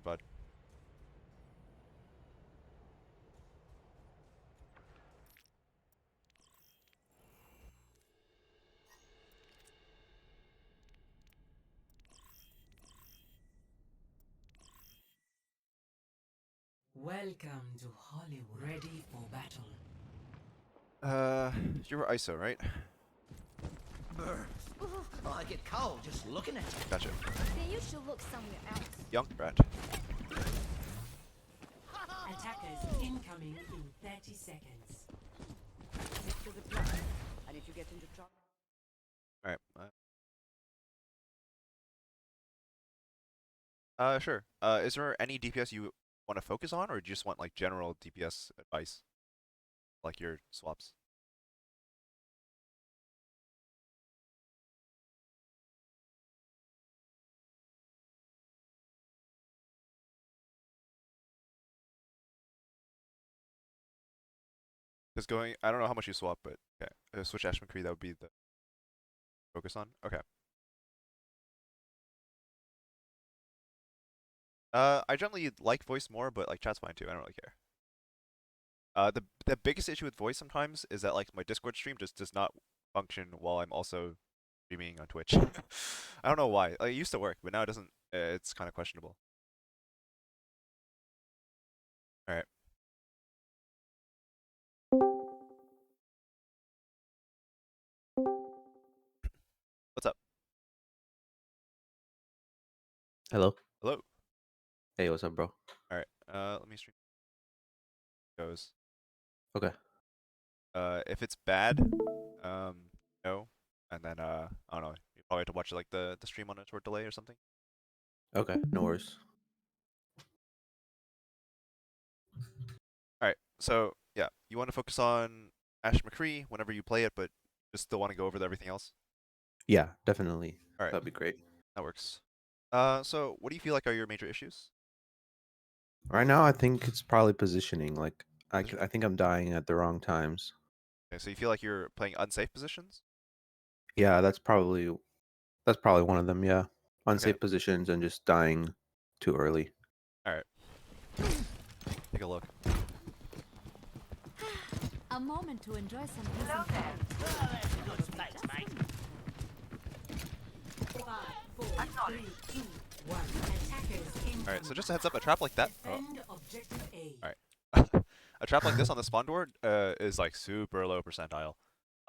bud. Welcome to Hollywood. Ready for battle. You were ISO, right? Brr. Oh, I get cold just looking at you. Gotcha. Then you should look somewhere else. Junkrat. Attackers incoming in 30 seconds. Stick to the plan. And if you get into trouble, Alright. Sure. Is there any DPS you want to focus on, or do you just want like general DPS advice? Like your swaps? Because I don't know how much you swap, but okay. Switch Ashe McCree, that would be the focus on? Okay. I generally like voice more, but like chat's fine too. I don't really care. The biggest issue with voice sometimes is that like my Discord stream just does not function while I'm also streaming on Twitch. I don't know why. Like, it used to work, but now it doesn't. It's kind of questionable. All right. What's up? Hello. Hello. Hey, what's up, bro? All right. Let me stream. Goes. Okay. If it's bad, no, and then I don't know. You probably have to watch like the stream on a short delay or something. Okay, no worries. All right. So yeah, you want to focus on Ashe McCree whenever you play it, but just still want to go over everything else. Yeah, definitely. All right. That'd be great. That works. So what do you feel like are your major issues? Right now, I think it's probably positioning. Like, Position- I think I'm dying at the wrong times. Okay, so you feel like you're playing unsafe positions? Yeah, that's probably one of them. Yeah, Okay. unsafe positions and just dying too early. All right. Take a look. A moment to enjoy some peace and quiet. Oh, that's a good place, mate. 5, 4, 3, 2, 1. Attackers incoming. All right. So just a heads up, a trap like that. Oh, Defend objective A. all right. A trap like this on the spawn door is like super low percentile.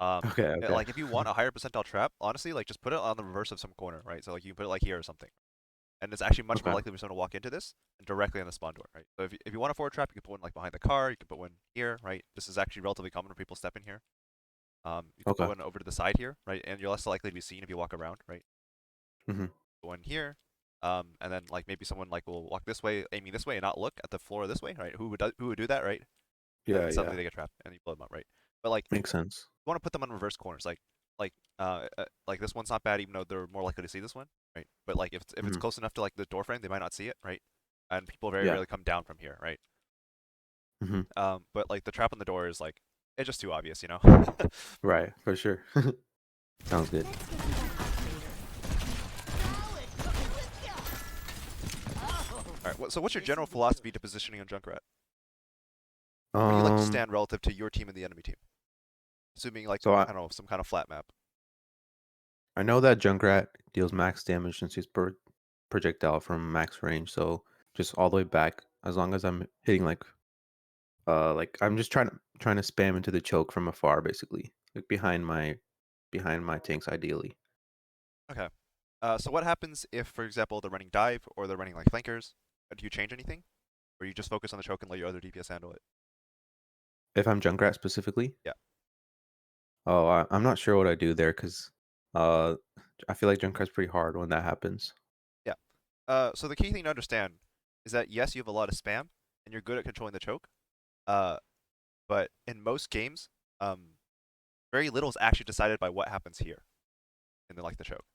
Okay, okay. Like if you want a higher percentile trap, honestly, like just put it on the reverse of some corner, right? So like you can put it like here or something. And it's actually much more Okay. likely for someone to walk into this and directly on the spawn door, right? So if you want a forward trap, you can put one like behind the car, you can put one here, right? This is actually relatively common when people step in here. You can put Okay. one over to the side here, right? And you're less likely to be seen if you walk around, right? Mhm. Put one here, and then like maybe someone like will walk this way, aiming this way, and not look at the floor this way, right? Who would do that, right? And Yeah, then suddenly yeah. they get trapped and you blow them up, right? But like Makes sense. you want to put them on reverse corners, like this one's not bad, even though they're more likely to see this one, right? But like if it's Mhm. close enough to like the door frame, they might not see it, right? And people very Yeah. rarely come down from here, right? Mhm. But like the trap on the door is like it's just too obvious, you know? Right, for sure. Sounds good. Let's get you that operator. Oh, it's cooking with ya. Oh, All right. So what's your this general will be philosophy good. to positioning on Junkrat? Where do you like to Um. stand relative to your team and the enemy team? Assuming like So I don't know some kind of flat map. I know that Junkrat deals max damage since he's projectile from max range, so just all the way back. As long as I'm hitting like I'm just trying to spam into the choke from afar, basically, like behind my tanks, ideally. Okay. So what happens if, for example, they're running dive or they're running like flankers? Do you change anything, or you just focus on the choke and let your other DPS handle it? If I'm Junkrat specifically, Yeah. oh, I'm not sure what I do there because uh, I feel like Junkrat's pretty hard when that happens. Yeah. So the key thing to understand is that yes, you have a lot of spam and you're good at controlling the choke. Uh, but in most games, very little is actually decided by what happens here in the choke.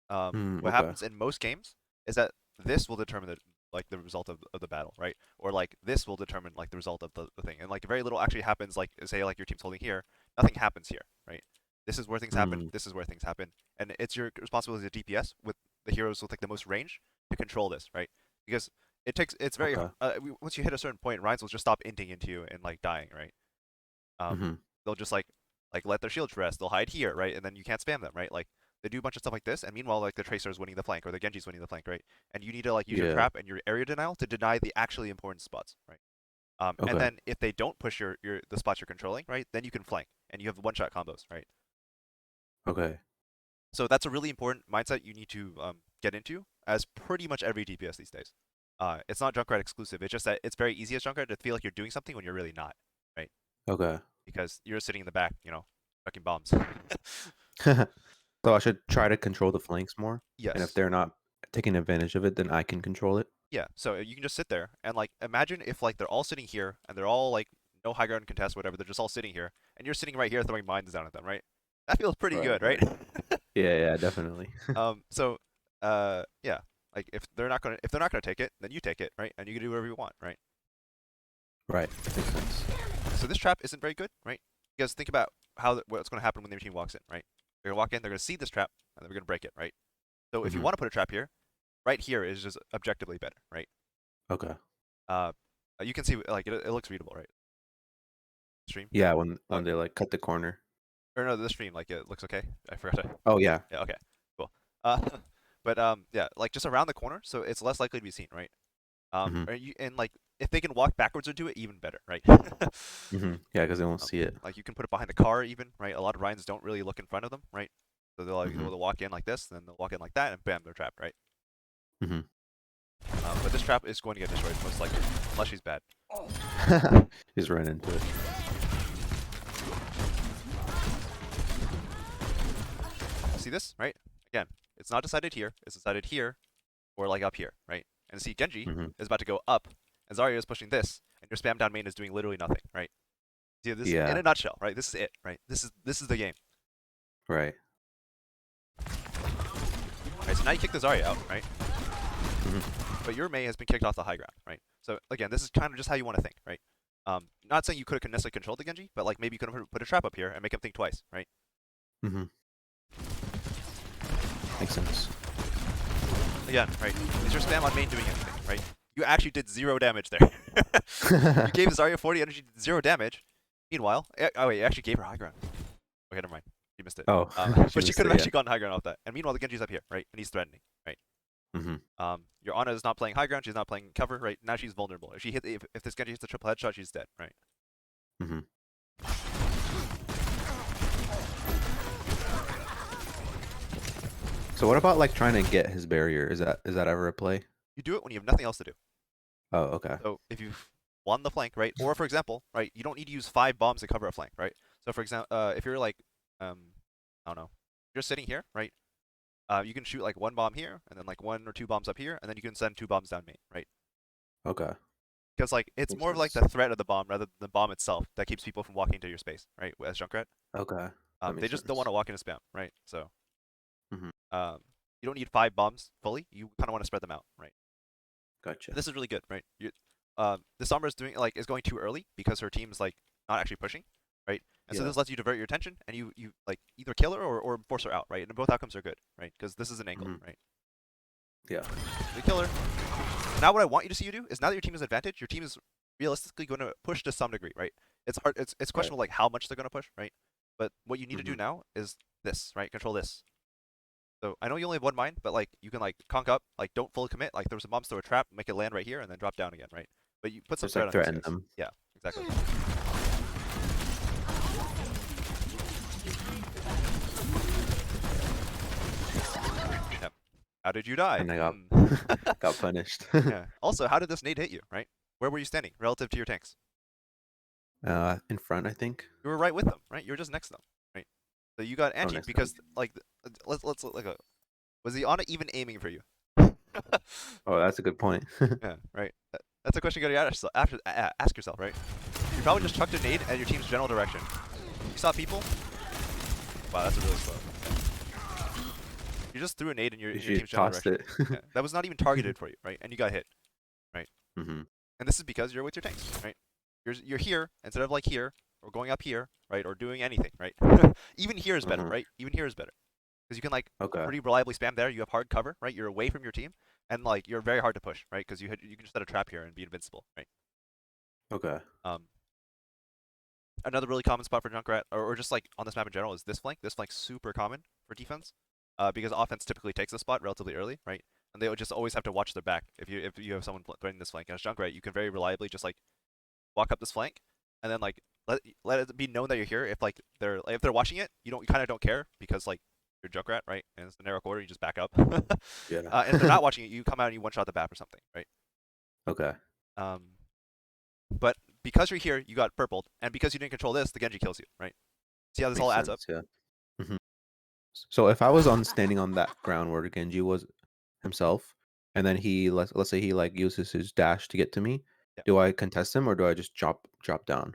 What Okay. happens in most games is that this will determine the result of the battle, right? Or like this will determine like the result of the thing. And like very little actually happens, like say like your team's holding here, nothing happens here, right? This is where things happen, Mm, this is where things happen. And it's your responsibility as a DPS with the heroes with like the most range to control this, right? Because It's very Okay. once you hit a certain point, Rhines will just stop inting into you and like dying, right? Mm-hmm. They'll just like let their shields rest. They'll hide here, right? And then you can't spam them, right? Like they do a bunch of stuff like this, and meanwhile, like the Tracer is winning the flank or the Genji's winning the flank, right? And you need to like use your Yeah. trap and your area denial to deny the actually important spots, right? And Okay. then if they don't push your the spots you're controlling, right? Then you can flank and you have one-shot combos, right? Okay. So that's a really important mindset you need to get into as pretty much every DPS these days. It's not Junkrat exclusive. It's just that it's very easy as Junkrat to feel like you're doing something when you're really not, right? Okay. Because you're sitting in the back, fucking bombs. So I should try to control the flanks more, and if Yes. they're not taking advantage of it, then I can control it. Yeah. So you can just sit there and like imagine if like they're all sitting here and they're all like no high ground contest, whatever. They're just all sitting here, and you're sitting right here throwing mines down at them, right? That feels pretty Right. good, right? Yeah. Yeah. Definitely. So yeah. Like if they're not gonna take it, then you take it, right? And you can do whatever you want, right? Right. Makes sense. So this trap isn't very good, right? Because think about what's going to happen when their team walks in, right? They're going to walk in, they're going to see this trap, and they're going to break it, right? So if you Mhm. want to put a trap here, right here is just objectively better, right? Okay. You can see like it looks readable, right? Stream, Yeah. When oh, they like cut the corner. or no, the stream like it looks okay. I forgot to. Oh yeah. Yeah, okay, cool. But yeah, like just around the corner, so it's less likely to be seen, right? Mhm. And like if they can walk backwards into it, even better, right? Mhm. Yeah, because they won't see it. Like you can put it behind the car, even, right? A lot of Ryans don't really look in front of them, right? So Mhm. they'll walk in like this, then they'll walk in like that, and bam, they're trapped, right? Mhm. But this trap is going to get destroyed most likely, unless she's bad. Just run into it. See this, right? Again, it's not decided here. It's decided here, or like up here, right? And see, Genji Mhm. is about to go up, and Zarya is pushing this, and your spam down main is doing literally nothing, right? See this in Yeah. a nutshell, right? This is it, right? This is the game. Right. Right, so now you kick the Zarya out, right? Mhm. But your Mei has been kicked off the high ground, right? So again, this is kind of just how you want to think, right? Not saying you could have necessarily controlled the Genji, but like maybe you could have put a trap up here and make him think twice, right? Mhm. Makes sense. Again, right? Is your spam on main doing anything, right? You actually did 0 damage there. You gave Zarya 40 energy, 0 damage. Meanwhile, oh wait, you actually gave her high ground. Okay, never mind. You missed it. Oh, she But she missed could it, have yeah. actually gotten high ground off that. And meanwhile, the Genji's up here, right? And he's threatening, right? Mhm. Your Ana is not playing high ground. She's not playing cover, right? Now she's vulnerable. If this Genji hits the triple headshot, she's dead, right? Mhm. So what about like trying to get his barrier? Is that ever a play? You do it when you have nothing else to do. Oh, okay. So if you've won the flank, right? Or for example, right, you don't need to use 5 bombs to cover a flank, right? So for example, if you're like, I don't know, you're sitting here, right? You can shoot like 1 bomb here, and then like 1 or 2 bombs up here, and then you can send 2 bombs down main, right? Okay. Because like it's Makes more of like sense. the threat of the bomb rather than the bomb itself that keeps people from walking into your space, right? As Junkrat, Okay. That they makes just don't want sense. to walk into spam, right? So Mhm. you don't need 5 bombs fully. You kind of want to spread them out, right? Gotcha. And this is really good, right? The Sombra is going too early because her team is like not actually pushing, right? And so Yeah. this lets you divert your attention and you like either kill her or force her out, right? And both outcomes are good, right? Because this is an angle, Mhm. right? Yeah. You kill her. Now what I want you to see you do is now that your team is advantage, your team is realistically going to push to some degree, right? It's hard. It's Right. questionable like how much they're going to push, right? But what you need to do Mhm. now is this, right? Control this. So I know you only have 1 mine, but like you can like conk up, like don't fully commit, like throw some bombs, throw a trap, make it land right here, and then drop down again, right? But you put some Just threat like on these threaten guys. them. Yeah, exactly. Yep. How did you die? And I got Hmm. got punished. Yeah. Also, how did this nade hit you, right? Where were you standing relative to your tanks? In front, I think. You were right with them, right? You were just next to them, right? So you got Oh, anti next to because them. like let's look at was the Ana even aiming for you? Oh, that's a good point. Yeah, right. That's a question you gotta ask yourself, right? You probably just chucked a nade at your team's general direction. You saw people. Wow, that's a really slow. You just threw a nade in your You team's should general tossed direction. it. Yeah, that was not even targeted for you, right? And you got hit, right? Mhm. And this is because you're with your tanks, right? You're here instead of like here or going up here, right? Or doing anything, right? Even here is better, Mhm. right? Even here is better because you can like Okay. pretty reliably spam there. You have hard cover, right? You're away from your team, and like you're very hard to push, right? Because you can just set a trap here and be invincible, right? Okay. Another really common spot for Junkrat, or just like on this map in general, is this flank. This flank's super common for defense, because offense typically takes the spot relatively early, right? And they would just always have to watch their back. If you have someone threatening this flank, and as Junkrat, you can very reliably just like walk up this flank, and then like let it be known that you're here. If they're watching it, you kind of don't care because like you're Junkrat, right? And it's the narrow corridor, you just back up. Yeah. And if they're not watching it, you come out and you one shot the back or something, right? Okay. But because you're here, you got purpled, and because you didn't control this, the Genji kills you, right? See how this all adds up? Yeah. So if I was standing on that ground where Genji was himself, and then let's say he like uses his dash to get to me, Yeah. do I contest him or do I just drop down?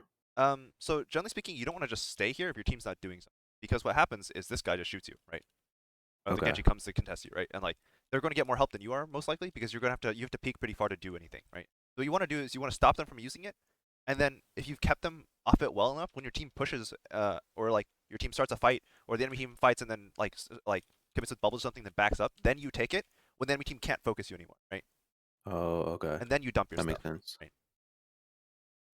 So generally speaking, you don't want to just stay here if your team's not doing something, because what happens is this guy just shoots you, right? Or the Okay. Genji comes to contest you, right? And like they're going to get more help than you are most likely, because you have to peek pretty far to do anything, right? So what you want to do is you want to stop them from using it, and then if you've kept them off it well enough, when your team pushes, or like your team starts a fight, or the enemy team fights and then like commits with bubbles or something, then backs up, then you take it when the enemy team can't focus you anymore, right? Oh, okay. And then you dump your That stuff. makes sense. Right?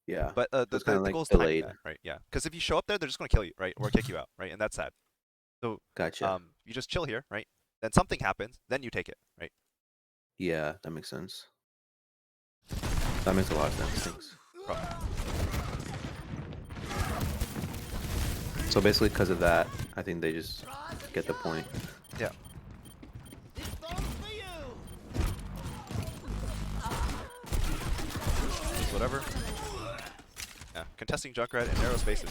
Yeah. But It's kind of the like goal is timing delayed. that, right? Yeah, because if you show up there, they're just going to kill you, right, or kick you out, right? And that's sad. So Gotcha. you just chill here, right? Then something happens, then you take it, right? Yeah, that makes sense. That makes a lot of sense. Thanks. So basically, because of that, I think they just get the point. Yeah. This bomb's for you. Whatever. Yeah, contesting Junkrat in narrow spaces.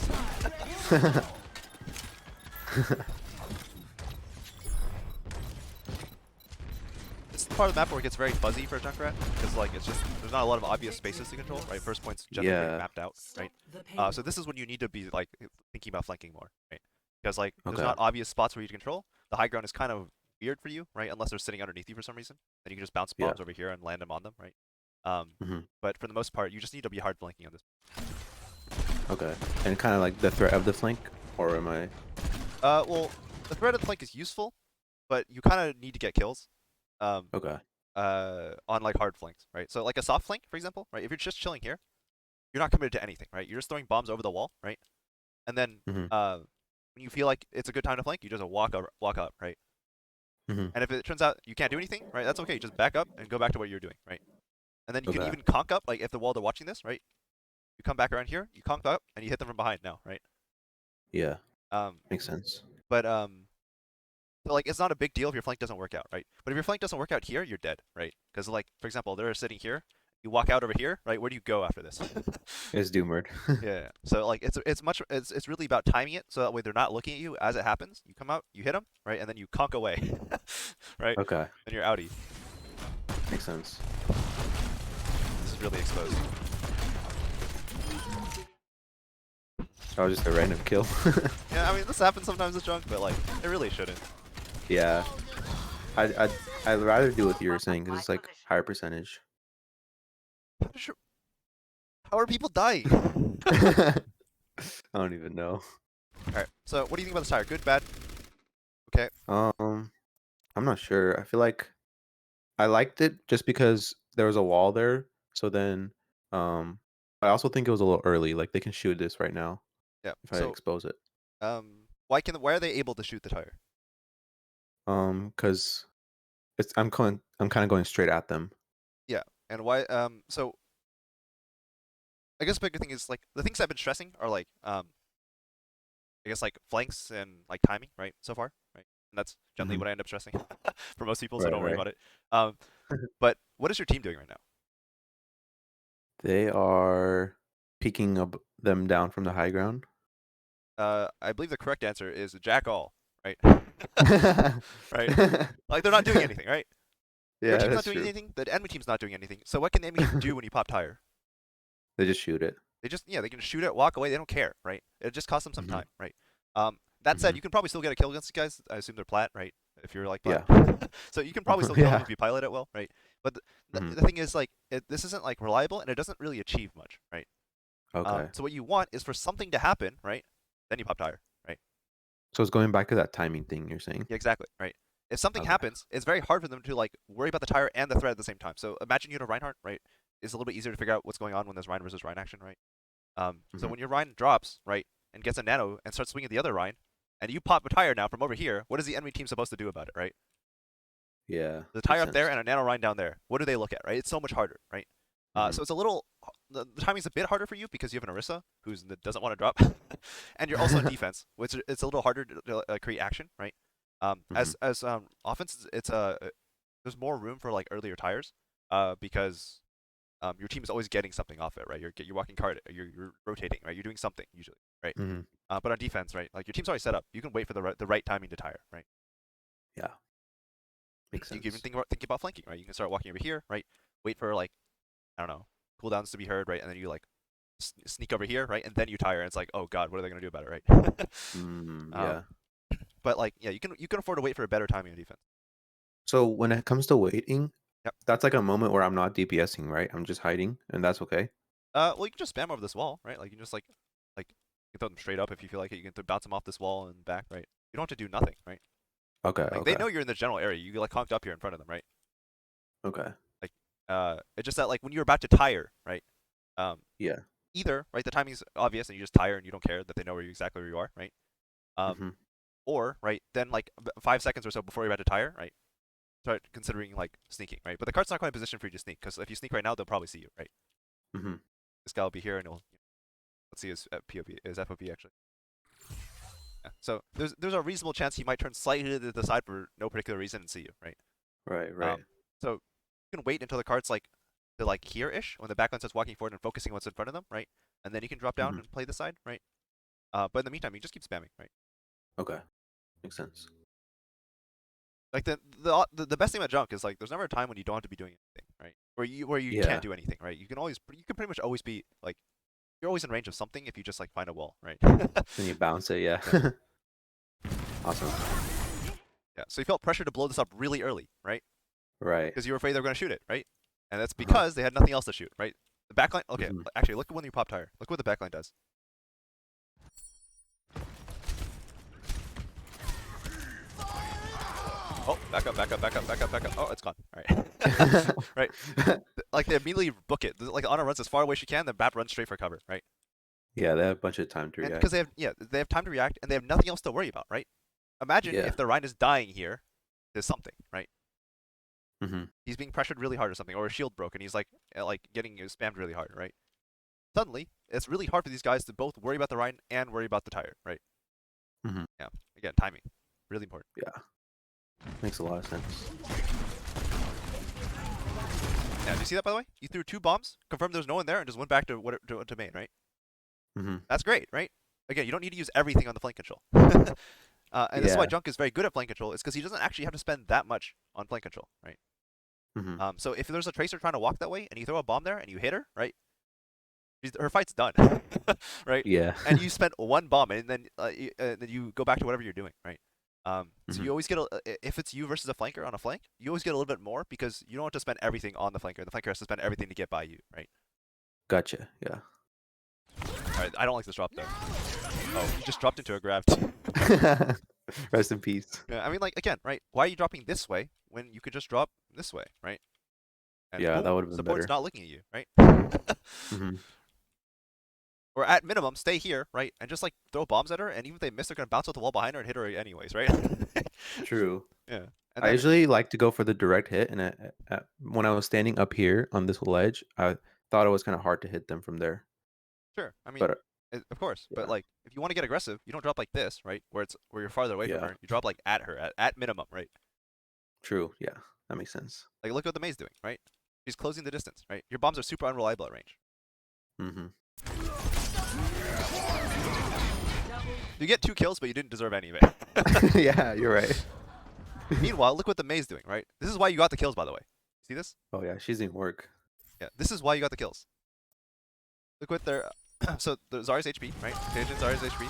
It's the part of the map where it gets very fuzzy for Junkrat, because like it's just there's not a lot of obvious spaces to control, right? First point's generally very Yeah. mapped out, right? The pain. So this is when you need to be like thinking about flanking more, right? Because like there's Okay. not obvious spots for you to control. The high ground is kind of weird for you, right? Unless they're sitting underneath you for some reason, then you can just bounce Yeah. bombs over here and land them on them, right? Mhm. But for the most part, you just need to be hard flanking on this. Okay. And kind of like the threat of the flank, or am I? Well, the threat of the flank is useful, but you kind of need to get kills. Okay. On like hard flanks, right? So like a soft flank, for example, right? If you're just chilling here, you're not committed to anything, right? You're just throwing bombs over the wall, right? And then Mhm. when you feel like it's a good time to flank, you just walk up, right? Mhm. And if it turns out you can't do anything, right? That's okay. Just back up and go back to what you're doing, right? And then you can Okay. even conk up, like if the wall they're watching this, right? You come back around here, you conk up, and you hit them from behind now, right? Yeah. Um, Makes sense. but so like it's not a big deal if your flank doesn't work out, right? But if your flank doesn't work out here, you're dead, right? Because like for example, they're sitting here, you walk out over here, right? Where do you go after this? It's Doomered. Yeah. So like it's really about timing it so that way they're not looking at you as it happens. You come out, you hit them, right, and then you conk away, right? Okay. And you're outie. Makes sense. This is really exposed. That was just a random kill. Yeah, I mean this happens sometimes with Junk, but like it really shouldn't. Yeah. I'd rather do what you were saying because it's like higher percentage. How are people dying? I don't even know. Alright, so what do you think about this tire? Good, bad? Okay. I'm not sure. I feel like I liked it just because there was a wall there. So then, I also think it was a little early. Like they can shoot this right now Yeah. if I So expose it. why are they able to shoot the tire? Because I'm kind of going straight at them. Yeah. And why so I guess the bigger thing is like the things I've been stressing are like I guess like flanks and like timing, right? So far, right? And that's generally Mhm. what I end up stressing for most people, so Right, don't worry right. about it. But what is your team doing right now? They are peeking them down from the high ground. I believe the correct answer is jack all, right? Right? Like they're not doing anything, right? Your Yeah, team's not that's doing true. anything. The enemy team's not doing anything. So what can the enemy team do when you pop tire? They just shoot it. They can shoot it, walk away. They don't care, right? It just costs them some Mhm. time, right? That said, Mhm. you can probably still get a kill against these guys. I assume they're plat, right? If you're like plat, Yeah. so you can probably still kill them Yeah. if you pilot it well, right? But Mhm. the thing is, like, this isn't like reliable, and it doesn't really achieve much, right? Okay. So what you want is for something to happen, right? Then you pop tire, right? So it's going back to that timing thing you're saying. Yeah, exactly, right? if something Okay. happens, it's very hard for them to like worry about the tire and the threat at the same time. So imagine you had a Reinhardt, right? It's a little bit easier to figure out what's going on when there's Rein versus Rein action, right? So Mhm. when your Rein drops, right, and gets a nano and starts swinging the other Rein, and you pop a tire now from over here, what is the enemy team supposed to do about it, right? Yeah. The tire Makes up there sense. and a nano Rein down there. What do they look at, right? It's so much harder, right? Mhm. So it's a little, the timing's a bit harder for you because you have an Orisa who doesn't want to drop, and you're also in defense, which it's a little harder to create action, right? Mhm. As offense, it's there's more room for like earlier tires, because your team is always getting something off it, right? You're walking card, you're rotating, right? You're doing something usually, right? Mhm. But on defense, right? Like your team's already set up. You can wait for the right timing to tire, right? Yeah. Makes You can even sense. think about flanking, right? You can start walking over here, right? Wait for like I don't know cooldowns to be heard, right? And then you like sneak over here, right? And then you tire, and it's like, oh god, what are they gonna do about it, right? Yeah. But like yeah, you can afford to wait for a better timing on defense. So when it comes to waiting, Yep. that's like a moment where I'm not DPSing, right? I'm just hiding, and that's okay. Well, you can just spam over this wall, right? Like you can just like you can throw them straight up if you feel like it. You can bounce them off this wall and back, right? You don't have to do nothing, right? Okay. Like they Okay. know you're in the general area. You get like conked up here in front of them, right? Okay. Like it's just that like when you're about to tire, right? Um, Yeah. either right the timing's obvious and you just tire and you don't care that they know exactly where you are, right? Um, Mhm. or right then like 5 seconds or so before you're about to tire, right? Start considering like sneaking, right? But the card's not quite in position for you to sneak because if you sneak right now, they'll probably see you, right? Mhm. This guy will be here and he'll let's see his POV, his FOV actually. Yeah. So there's a reasonable chance he might turn slightly to the side for no particular reason and see you, right? Right. Right. So you can wait until the card's like to like here-ish when the backline starts walking forward and focusing on what's in front of them, right? And then you can drop down Mhm. and play the side, right? But in the meantime, you just keep spamming, right? Okay. Makes sense. Like the best thing about junk is like there's never a time when you don't have to be doing anything, right? Where you can't Yeah. do anything, right? You can pretty much always be like you're always in range of something if you just like find a wall, right? Then you bounce it. Yeah. Yeah. Awesome. Yeah. So you felt pressure to blow this up really early, right? Right. Because you were afraid they were going to shoot it, right? And that's Uh-huh. because they had nothing else to shoot, right? The backline. Okay, Mhm. actually, look at when you pop tire. Look what the backline does. Oh, back up, back up, back up, back up, back up. Oh, it's gone. All right. Right. Like they immediately book it. Like Ana runs as far away as she can, then Bap runs straight for cover, right? Yeah, they have a bunch of time to And react. because they have time to react and they have nothing else to worry about, right? Imagine Yeah. if the Rhine is dying here, there's something, right? Mhm. He's being pressured really hard or something, or a shield broke and he's like getting spammed really hard, right? Suddenly, it's really hard for these guys to both worry about the Rhine and worry about the tire, right? Mhm. Yeah. Again, timing, really important. Yeah. Makes a lot of sense. Yeah. Did you see that by the way? You threw 2 bombs, confirmed there's no one there, and just went back to to main, right? Mhm. That's great, right? Again, you don't need to use everything on the flank control. And this is why Yeah. Junk is very good at flank control. Is because he doesn't actually have to spend that much on flank control, right? Mhm. So if there's a tracer trying to walk that way and you throw a bomb there and you hit her, right? Her fight's done, right? Yeah. And you spent 1 bomb and then you go back to whatever you're doing, right? So Mhm. you always get if it's you versus a flanker on a flank, you always get a little bit more because you don't have to spend everything on the flanker. The flanker has to spend everything to get by you, right? Gotcha. Yeah. All right, I don't like this drop though. Oh, he just dropped into a grab. Rest in peace. Yeah, I mean, like again, right? Why are you dropping this way when you could just drop this way, right? And Yeah, that boom, would have been support's better. not looking at you, right? Mhm. Or at minimum, stay here, right? And just like throw bombs at her, and even if they miss, they're gonna bounce off the wall behind her and hit her anyways, right? True. Yeah. And I then usually like to go for the direct hit, and when I was standing up here on this ledge, I thought it was kind of hard to hit them from there. sure, I mean, But of course, but yeah, like if you want to get aggressive, you don't drop like this, right? Where you're farther away from yeah, her. You drop like at her at minimum, right? true. Yeah, that makes sense. Like look what the May's doing, right? She's closing the distance, right? Your bombs are super unreliable at range. Hmm. You get 2 kills, but you didn't deserve any of it. Yeah, you're right. Meanwhile, look what the May's doing, right? This is why you got the kills, by the way. See this? Oh yeah, she's doing work. Yeah, this is why you got the kills. Look what their so the Zarya's HP, right? Pay attention, Zarya's HP.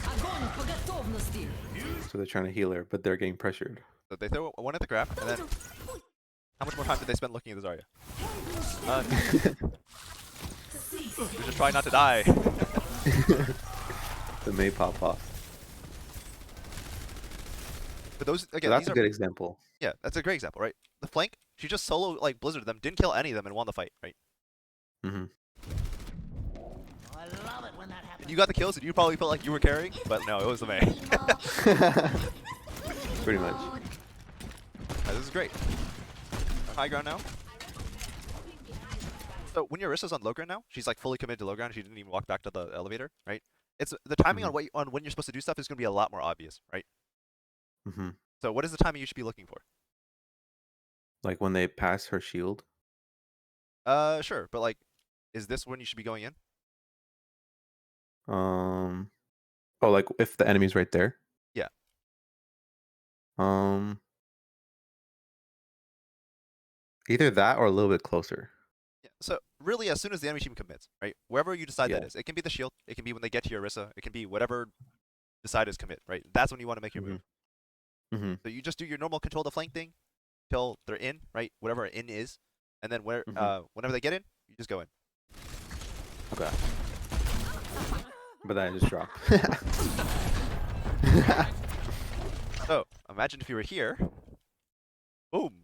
Огонь по готовности! So they're trying to heal her, but they're getting pressured. So they throw one at the grab, and then how much more time did they spend looking at the Zarya? None. They're just trying not to die. The May pop off. But those So again, that's these a are good example. yeah, that's a great example, right? The flank, she just solo like blizzarded them, didn't kill any of them, and won the fight, right? Hmm. I love it when that happens. And you got the kills, and you probably felt like you were carrying, but no, it was the May. Pretty much. This is great. High ground now. So when your Arissa's on low ground now, she's like fully committed to low ground. She didn't even walk back to the elevator, right? It's the timing on on when you're supposed to do stuff is going to be a lot more obvious, right? Hmm. So what is the timing you should be looking for? Like when they pass her shield. Sure, but like, is this when you should be going in? Oh, like if the enemy's right there. Yeah. Either that or a little bit closer. Yeah. So really, as soon as the enemy team commits, right? Wherever you decide that Yeah. is, it can be the shield, it can be when they get to your Orisa, it can be whatever decide is commit, right? That's when you want to make your move. Mm-hmm. So you just do your normal control the flank thing till they're in, right? Whatever in is, and then whenever they get in, you just go in. Okay. But then I just drop. So imagine if you were here, boom,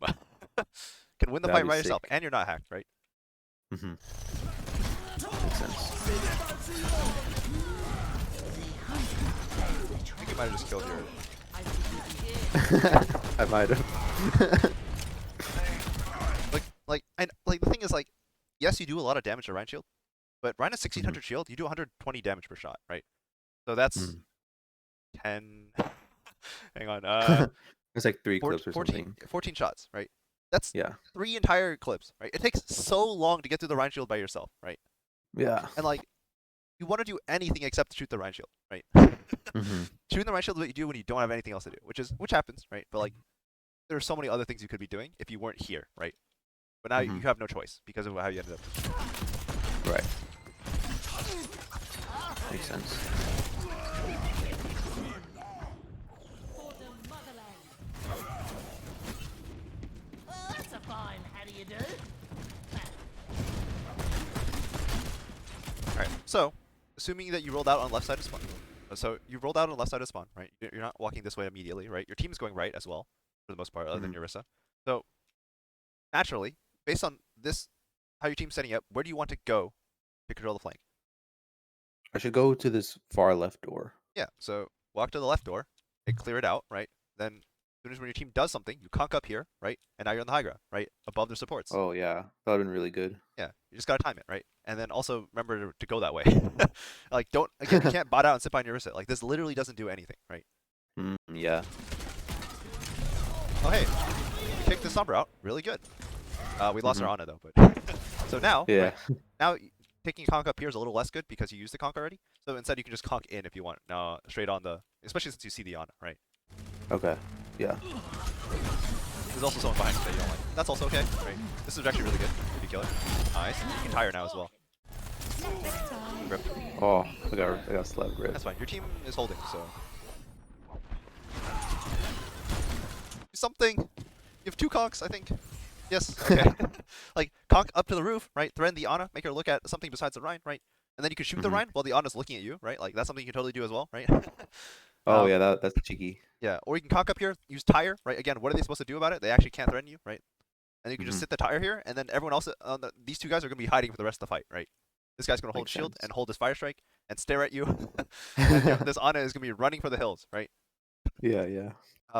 can win the That'd fight be by yourself, sick. and you're not hacked, right? Mm-hmm. Makes sense. I think you might have just killed your. I might have. Like the thing is like, yes, you do a lot of damage to Ryan shield, but Ryan has 1600 shield. You do 120 damage per shot, right? So that's 10. Hang on. It's like 3 14, clips or something. 14 shots, right? That's Yeah. 3 entire clips, right? It takes so long to get through the Ryan shield by yourself, right? Yeah. And like, you want to do anything except shoot the Ryan shield, right? Mm-hmm. Shooting the Ryan shield is what you do when you don't have anything else to do, which happens, right? But like, there are so many other things you could be doing if you weren't here, right? But now you have no choice because of how you ended up. Right. Makes sense. Well, that's a fine how do you do? Alright, so, assuming that you rolled out on left side of spawn. So, you rolled out on left side of spawn, right? You're not walking this way immediately, right? Your team's going right as well, for the most part, other than Orisa. So, naturally, based on this, how your team's setting up, where do you want to go to control the flank? I should go to this far left door. Yeah, so walk to the left door, and clear it out, right? Then, as soon as when your team does something, you conk up here, right? And now you're on the high ground, right? Above their supports. Oh yeah, that would've been really good. Yeah, you just gotta time it, right? And then also remember to go that way. Like, you can't bot out and sit behind your Orisa. Like, this literally doesn't do anything, right? Yeah. Oh, hey, we kicked the Sombra out. Really good. We lost our Ana, though, but... So now, Yeah. right, now, taking conk up here is a little less good because you used the conk already. So instead, you can just conk in if you want. Now, straight on the... Especially since you see the Ana, right? Okay. Yeah. There's also someone behind you that you don't like. That's also okay, right? This is actually really good if you kill it. Nice. You can tire now as well. Rip. Oh, I got slapped. Rip. That's fine. Your team is holding, so... Do something! You have 2 conks, I think. Yes, okay. Like, conk up to the roof, right? Threaten the Ana, make her look at something besides the Rhine, right? And then you can shoot the Rhine while the Ana's looking at you, right? Like, that's something you can totally do as well, right? Oh yeah, that's cheeky. Yeah, or you can conk up here, use tire, right? Again, what are they supposed to do about it? They actually can't threaten you, right? And you can just sit the tire here, and then everyone else, these 2 guys are going to be hiding for the rest of the fight, right? This guy's going to hold Makes shield sense. and hold his fire strike and stare at you. And this Ana is going to be running for the hills, right? Yeah, yeah.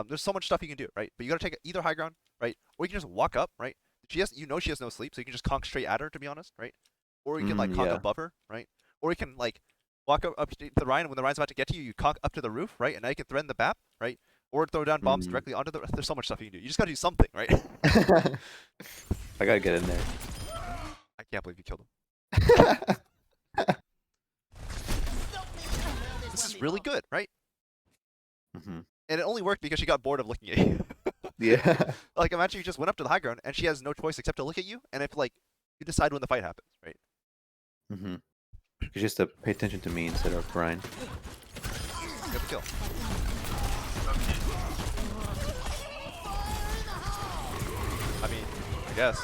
There's so much stuff you can do, right? But you got to take either high ground, right? Or you can just walk up, right? She has no sleep, so you can just conk straight at her, to be honest, right? Or you can like conk yeah. above her, right? Or you can like walk up to the Rhine, and when the Rhine's about to get to you, you conk up to the roof, right? And now you can threaten the BAP, right? Or throw down bombs directly onto the... There's so much stuff you can do. You just gotta do something, right? I gotta get in there. I can't believe you killed him. This is really good, right? And it only worked because she got bored of looking at you. Yeah. Like, imagine you just went up to the high ground, and she has no choice except to look at you, and if, like, you decide when the fight happens, right? Just to pay attention to me instead of Brian. You get the kill. I mean, I guess.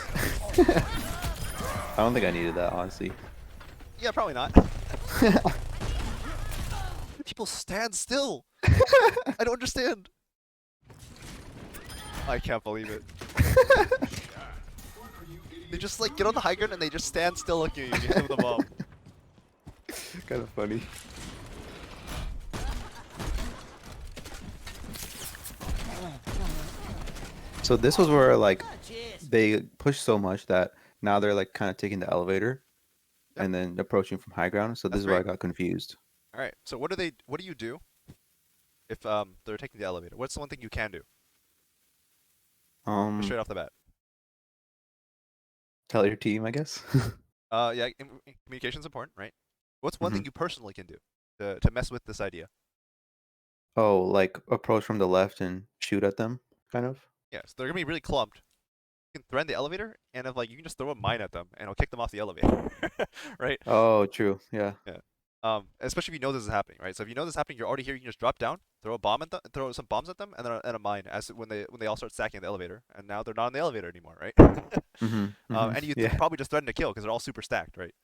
I don't think I needed that, honestly. Yeah, probably not. Your people stand still? I don't understand. I can't believe it. They just like get on the high ground and they just stand still looking at you with the bomb. Kind of funny. So this was where like Oh, cheers. they pushed so much that now they're like kind of taking the elevator Yep. and then approaching from high ground. So this That's is where I great. got confused. All right. So what do you do if they're taking the elevator? What's the one thing you can do? Straight off the bat. Tell your team, I guess. Yeah, communication's important, right? What's one Mhm. thing you personally can do to mess with this idea? Oh, like approach from the left and shoot at them, kind of. Yeah, so they're gonna be really clumped. You can threaten the elevator, and if like you can just throw a mine at them, and it'll kick them off the elevator, right? Oh, true. Yeah. Yeah. Especially if you know this is happening, right? So if you know this is happening, you're already here. You can just drop down, throw a bomb at them, throw some bombs at them, and then and a mine as when they all start stacking the elevator, and now they're not in the elevator anymore, right? And you Yeah. probably just threaten to kill because they're all super stacked, right?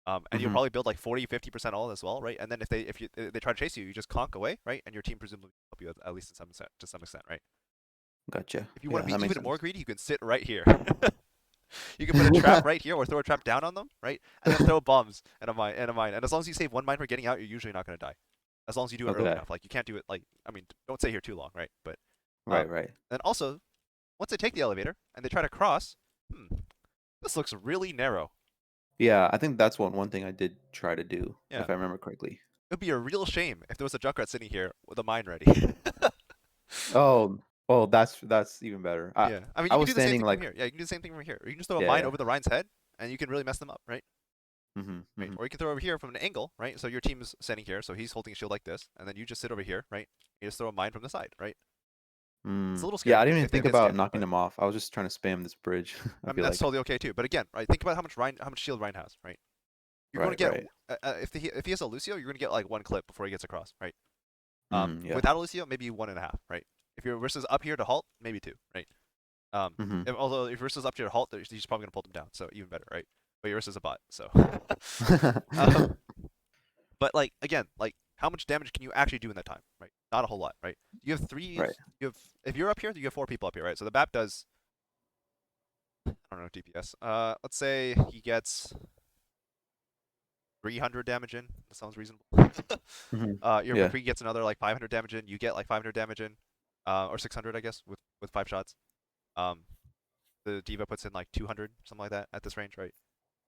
And you'll Mhm. probably build like 40-50% all as well, right? And then if they try to chase you, you just conk away, right? And your team presumably help you at least to some extent, right? Gotcha. If you Yeah, want to that be makes even more sense. greedy, you can sit right here. You can put a trap right here or throw a trap down on them, right? And then throw bombs and a mine and a mine. And as long as you save one mine for getting out, you're usually not going to die. As long as you do it early Okay. enough. Like you can't do it like I mean, don't stay here too long, right? But Right, right. and also, once they take the elevator and they try to cross, this looks really narrow. Yeah, I think that's one thing I did try to do, Yeah. if I remember correctly. It would be a real shame if there was a Junkrat sitting here with a mine ready. Oh, oh, that's even better. Yeah. I mean, I you can was do the same standing thing from like, here. Yeah, you can do the same thing from here. Or you can just throw a yeah, mine yeah. over the Rhine's head, and you can really mess them up, right? Mm-hmm, Right. mm-hmm. Or you can throw over here from an angle, right? So your team's standing here, so he's holding a shield like this, and then you just sit over here, right? You just throw a mine from the side, right? It's a little Yeah, I scary didn't even if they think get about scanned, knocking but them off. I was just trying to spam this bridge. I I mean feel that's like. totally okay too. But again, right? Think about how much shield Rhine has, right? You're going to Right, get right. if he has a Lucio, you're going to get like one clip before he gets across, right? Yeah. Without a Lucio, maybe 1.5, right? If you're versus up here to halt, maybe 2, right? Mm-hmm. Although if versus up here to halt, he's probably going to pull them down, so even better, right? But your versus a bot, so. um, but like again, like how much damage can you actually do in that time, right? Not a whole lot, right? You have three. Right. You have if you're up here, you have 4 people up here, right? So the BAP does. I don't know DPS. Let's say he gets 300 damage in. That sounds reasonable. Mm-hmm. Your Yeah. McCree gets another like 500 damage in. You get like 500 damage in, or 600, I guess, with 5 shots. Um, the Diva puts in like 200, something like that at this range, right?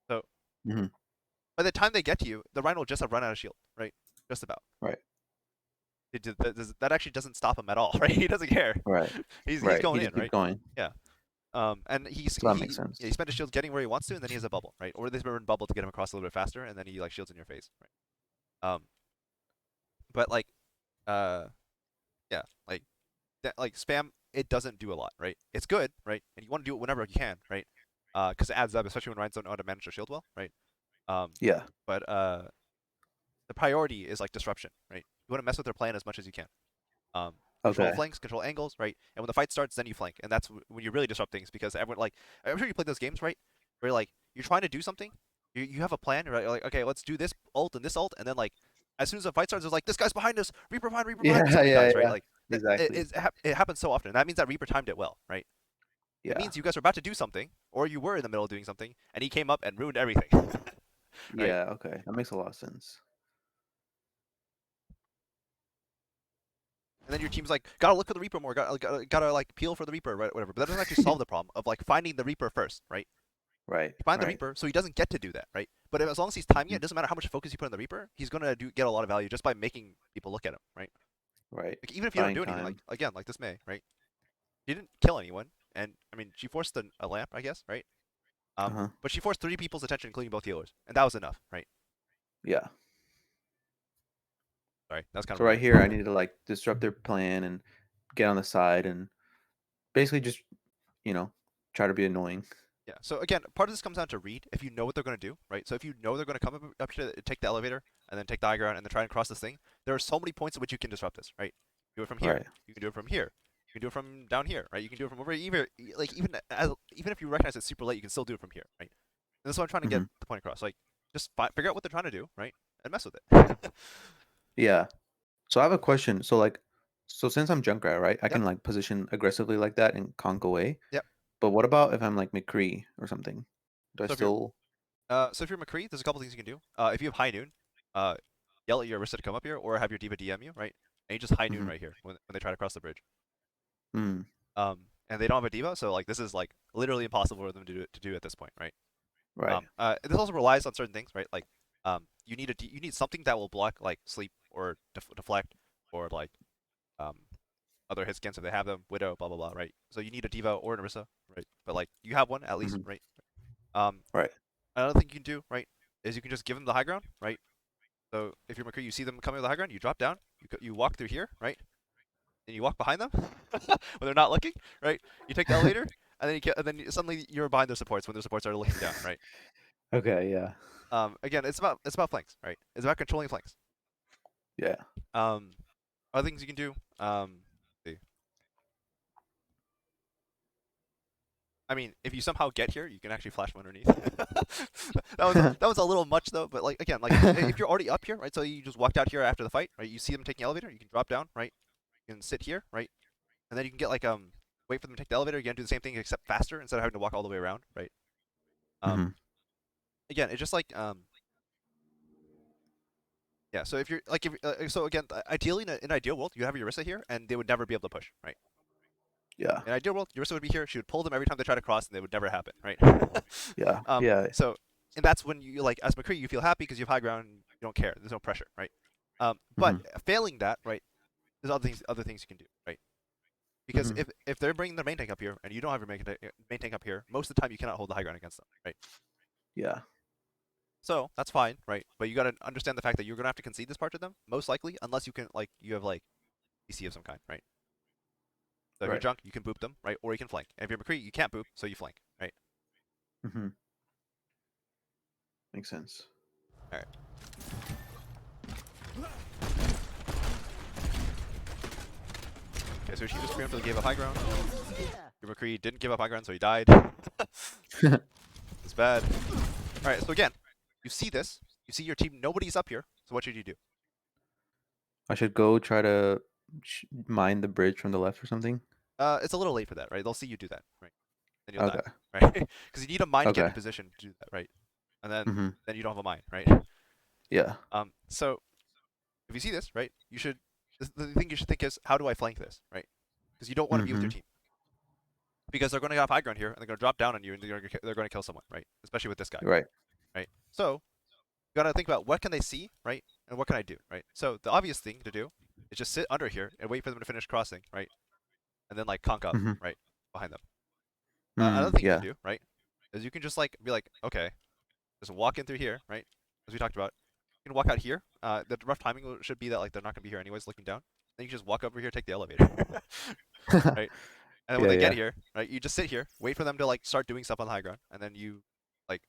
So Mm-hmm. by the time they get to you, the Rhino will just have run out of shield, right? Just about. Right. That actually doesn't stop him at all, right? He doesn't care. Right. He's Right. going He in, just keeps right? going. Yeah. And So that makes sense. he spent his shield getting where he wants to, and then he has a bubble, right? Or there's a bubble to get him across a little bit faster, and then he like shields in your face, right? But like, yeah, like that, like spam. It doesn't do a lot, right? It's good, right? And you want to do it whenever you can, right? Because it adds up, especially when Ryan's don't know how to manage their shield well, right? Yeah. But the priority is like disruption, right? You want to mess with their plan as much as you can. Control Okay. flanks, control angles, right? And when the fight starts, then you flank, and that's when you really disrupt things because everyone like I'm sure you played those games, right? Where like you're trying to do something, you have a plan, right? You're like, okay, let's do this ult, and then like as soon as the fight starts, it's like this guy's behind us, Reaper behind, Reaper behind, and Yeah. somebody Yeah. dies, right? Yeah. Like Exactly. it happens so often. That means that Reaper timed it well, right? It Yeah. means you guys are about to do something, or you were in the middle of doing something, and he came up and ruined everything, right? Yeah. Okay. That makes a lot of sense. And then your team's like, gotta look for the Reaper more, gotta like peel for the Reaper, right? Whatever. But that doesn't actually solve the problem of like finding the Reaper first, right? Right. You find the Right. Reaper, so he doesn't get to do that, right? But as long as he's timing it, Mhm. it doesn't matter how much focus you put on the Reaper, he's gonna get a lot of value just by making people look at him, right? Right. Like, even if you don't Buying do anything, like time. again, like this May, right? He didn't kill anyone, and I mean, she forced a lamp, I guess, right? Uh-huh. But she forced 3 people's attention, including both healers, and that was enough, right? Yeah. Sorry, that was kind So of right rambling. here, I needed to like disrupt their plan and get on the side and basically just, you know, try to be annoying. Yeah. So again, part of this comes down to read. If you know what they're going to do, right? So if you know they're going to come up to take the elevator and then take the high ground and then try and cross this thing, there are so many points at which you can disrupt this, right? Do it from here. Right. You can do it from here. You can do it from down here, right? You can do it from over here. Even if you recognize it's super late, you can still do it from here, right? And that's what I'm trying to get Hmm. the point across. Like, just figure out what they're trying to do, right? And mess with it. Yeah. So I have a question. So like, so since I'm Junkrat, right? I Yep. can like position aggressively like that and conk away. Yep. But what about if I'm like McCree or something? Do I So if you're still? so if you're McCree, there's a couple things you can do. If you have high noon, uh, yell at your Arista to come up here, or have your Diva DM you, right? And you just high noon Mm-hmm. right here when they try to cross the bridge. Mm, And they don't have a Diva, so like this is like literally impossible for them to do at this point, right? right. This also relies on certain things, right? Like, you need something that will block like sleep or deflect or like um other hit scans if they have them, Widow, blah blah blah, right? So you need a Diva or an Orisa, right? But like you have one at least, Mm-hmm. right? Um, Right. Another thing you can do, right, is you can just give them the high ground, right? So if you're McCree, you see them coming with the high ground, you drop down, you walk through here, right? And you walk behind them when they're not looking, right? You take the elevator, and then suddenly you're behind their supports when their supports are looking down, right? Okay. Yeah. Again, it's about flanks, right? It's about controlling flanks. Yeah. Um, Other things you can do. See. I mean, if you somehow get here, you can actually flash from underneath. That was a little much though. But like again, like if you're already up here, right? So you just walked out here after the fight, right? You see them taking the elevator, you can drop down, right? You can sit here, right? And then you can get like wait for them to take the elevator again, do the same thing except faster instead of having to walk all the way around, right? Mm-hmm. Um, Again, it's just like yeah. So if you're like if so again, ideally in an ideal world, you have your Orisa here, and they would never be able to push, right? Yeah. In an ideal world, Orisa would be here. She would pull them every time they try to cross, and they would never happen, right? Yeah. Yeah. So and that's when you like as McCree, you feel happy because you have high ground, and you don't care. There's no pressure, right? But Mm-hmm. failing that, right? There's other things you can do, right? Because Mm-hmm. if they're bringing their main tank up here and you don't have your main tank up here, most of the time you cannot hold the high ground against them, right? Yeah. So that's fine, right? But you got to understand the fact that you're gonna have to concede this part to them, most likely, unless you have like DC of some kind, right? So if you're Right. junk, you can boop them, right? Or you can flank. And if you're McCree, you can't boop, so you flank, right? Mm-hmm. Makes sense. All right. Okay, so she just preemptively gave up high ground. Your McCree didn't give up high ground, so he died. It's bad. All right, so again, you see this. You see your team. Nobody's up here. So what should you do? I should go try to mine the bridge from the left or something. It's a little late for that, right? They'll see you do that, right? Then you'll die, Okay. right? Because you need a mine to get Okay. in position to do that, right? And Mm-hmm. then you don't have a mine, right? Yeah. So if you see this, right, the thing you should think is, how do I flank this, right? Because you don't want to be with Mm-hmm. your team. Because they're going to have high ground here, and they're going to drop down on you, and they're going to kill someone, right? Especially with this guy, Right. right? So you got to think about what can they see, right? And what can I do, right? So the obvious thing to do is just sit under here and wait for them to finish crossing, right? And then like conk up, Mm-hmm. right, behind them. Another Mm, thing you can yeah. do, right, is you can just like be like, okay, just walk in through here, right? As we talked about, you can walk out here. The rough timing should be that like they're not gonna be here anyways, looking down. Then you can just walk over here, take the elevator, right? And then when Yeah. they get Yeah. here, right, you just sit here, wait for them to like start doing stuff on the high ground, and then like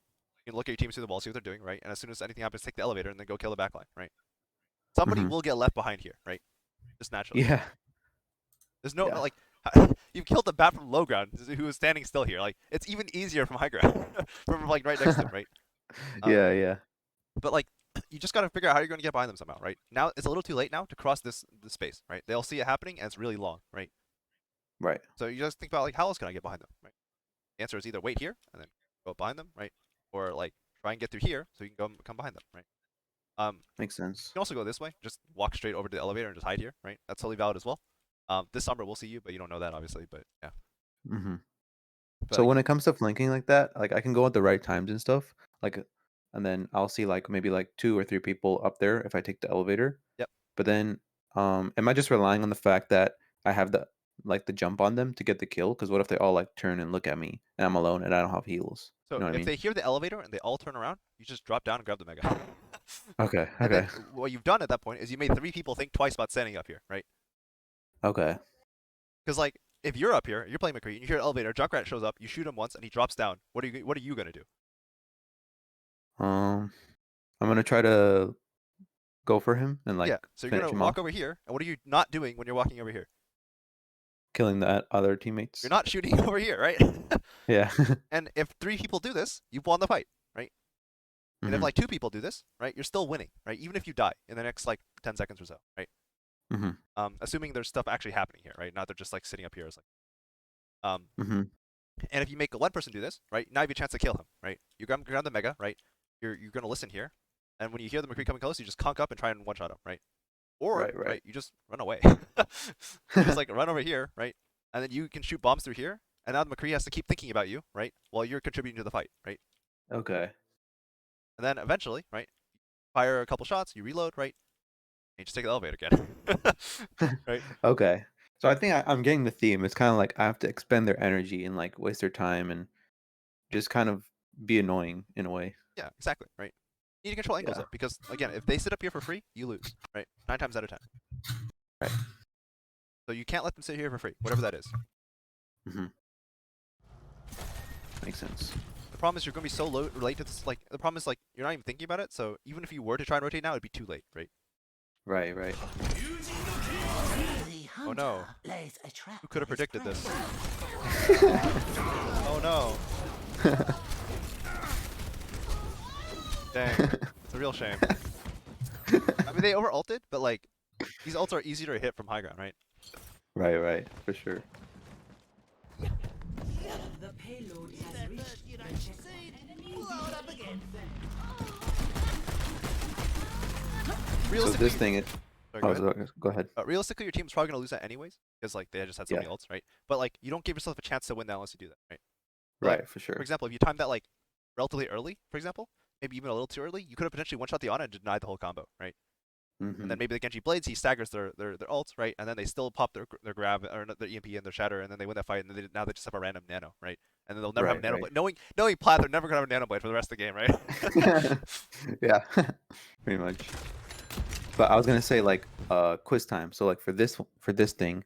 you can look at your teams through the wall, see what they're doing, right? And as soon as anything happens, take the elevator and then go kill the backline, right? Somebody Mm-hmm. will get left behind here, right? Just naturally. Yeah. There's no Yeah. like you've killed the bat from low ground who was standing still here. Like it's even easier from high ground, from like right next to him, right? Um, Yeah. Yeah. but like you just gotta figure out how you're gonna get behind them somehow, right? Now it's a little too late now to cross this space, right? They'll see it happening and it's really long, right? Right. So you just think about like how else can I get behind them, right? The answer is either wait here and then go behind them, right? Or like try and get through here so you can come behind them, right? You Makes sense. can also go this way, just walk straight over to the elevator and just hide here, right? That's totally valid as well. This summer we'll see you, but you don't know that obviously, but yeah. Mm-hmm. But So like, when it comes to flanking like that, like I can go at the right times and stuff, like, and then I'll see like maybe like 2 or 3 people up there if I take the elevator. yep. But then, am I just relying on the fact that I have the jump on them to get the kill? Because what if they all like turn and look at me and I'm alone and I don't have heals? You So know what I if mean? they hear the elevator and they all turn around, you just drop down and grab the mega. Okay. And then Okay. what you've done at that point is you made 3 people think twice about standing up here, right? Okay. Because like if you're up here, you're playing McCree, and you hear an elevator, Junkrat shows up, you shoot him once, and he drops down. What are you gonna do? Um, I'm gonna try to go for him and like Yeah. So you're finish gonna him walk off, over here, and what are you not doing when you're walking over here? killing the other You're teammates. not shooting over here, right? Yeah. And if 3 people do this, you've won the fight, right? And if Hmm. like 2 people do this, right, you're still winning, right? Even if you die in the next like 10 seconds or so, right? Mm-hmm. Assuming there's stuff actually happening here, right? Not they're just like sitting up here. It's like, Mm-hmm. and if you make one person do this, right, now you have a chance to kill him, right? You grab the mega, right? You're gonna listen here, and when you hear the McCree coming close, you just conk up and try and one shot him, right? Or Right. Right. you just run away. You just like run over here, right? And then you can shoot bombs through here, and now the McCree has to keep thinking about you, right? While you're contributing to the fight, right? Okay. And then eventually, right, fire a couple shots, you reload, right? And you just take the elevator again. Right? Okay. So I think I'm getting the theme. It's kind of like I have to expend their energy and like waste their time and just kind of be annoying in a way. Yeah, exactly, right? You need to control angles Yeah. though, because again, if they sit up here for free, you lose, right? 9 times out of 10. Right. So you can't let them sit here for free, whatever that is. Mm-hmm. Makes sense. The problem is you're gonna be so low late to this. Like the problem is like you're not even thinking about it. So even if you were to try and rotate now, it'd be too late, right? Right. Right. The Oh no. hunter lays a trap Who could have for his predicted prey. this? Oh no. Dang. It's a real shame. I mean, they over ulted, but like these ults are easier to hit from high ground, right? Right. Right. For sure. The payload has reached the checkpoint. Load up again. So Realistically, this thing is. sorry, Oh, go ahead. go ahead. Realistically, your team's probably gonna lose that anyways, because like they just had so Yeah. many ults, right? But like you don't give yourself a chance to win that unless you do that, right? Right. Like, For sure. For example, if you time that like relatively early, for example, maybe even a little too early, you could have potentially one-shot the Ana and denied the whole combo, right? Mm-hmm. And then maybe the Genji Blades, he staggers their ults, right? And then they still pop their grab or their EMP and their shatter, and then they win that fight, and then now they just have a random nano, right? And then they'll never have Right. nano Right. blade. Knowing Plaid, they're never gonna have a nano blade for the rest of the game, right? Yeah. Pretty much. But I was gonna say like quiz time. So like for this thing,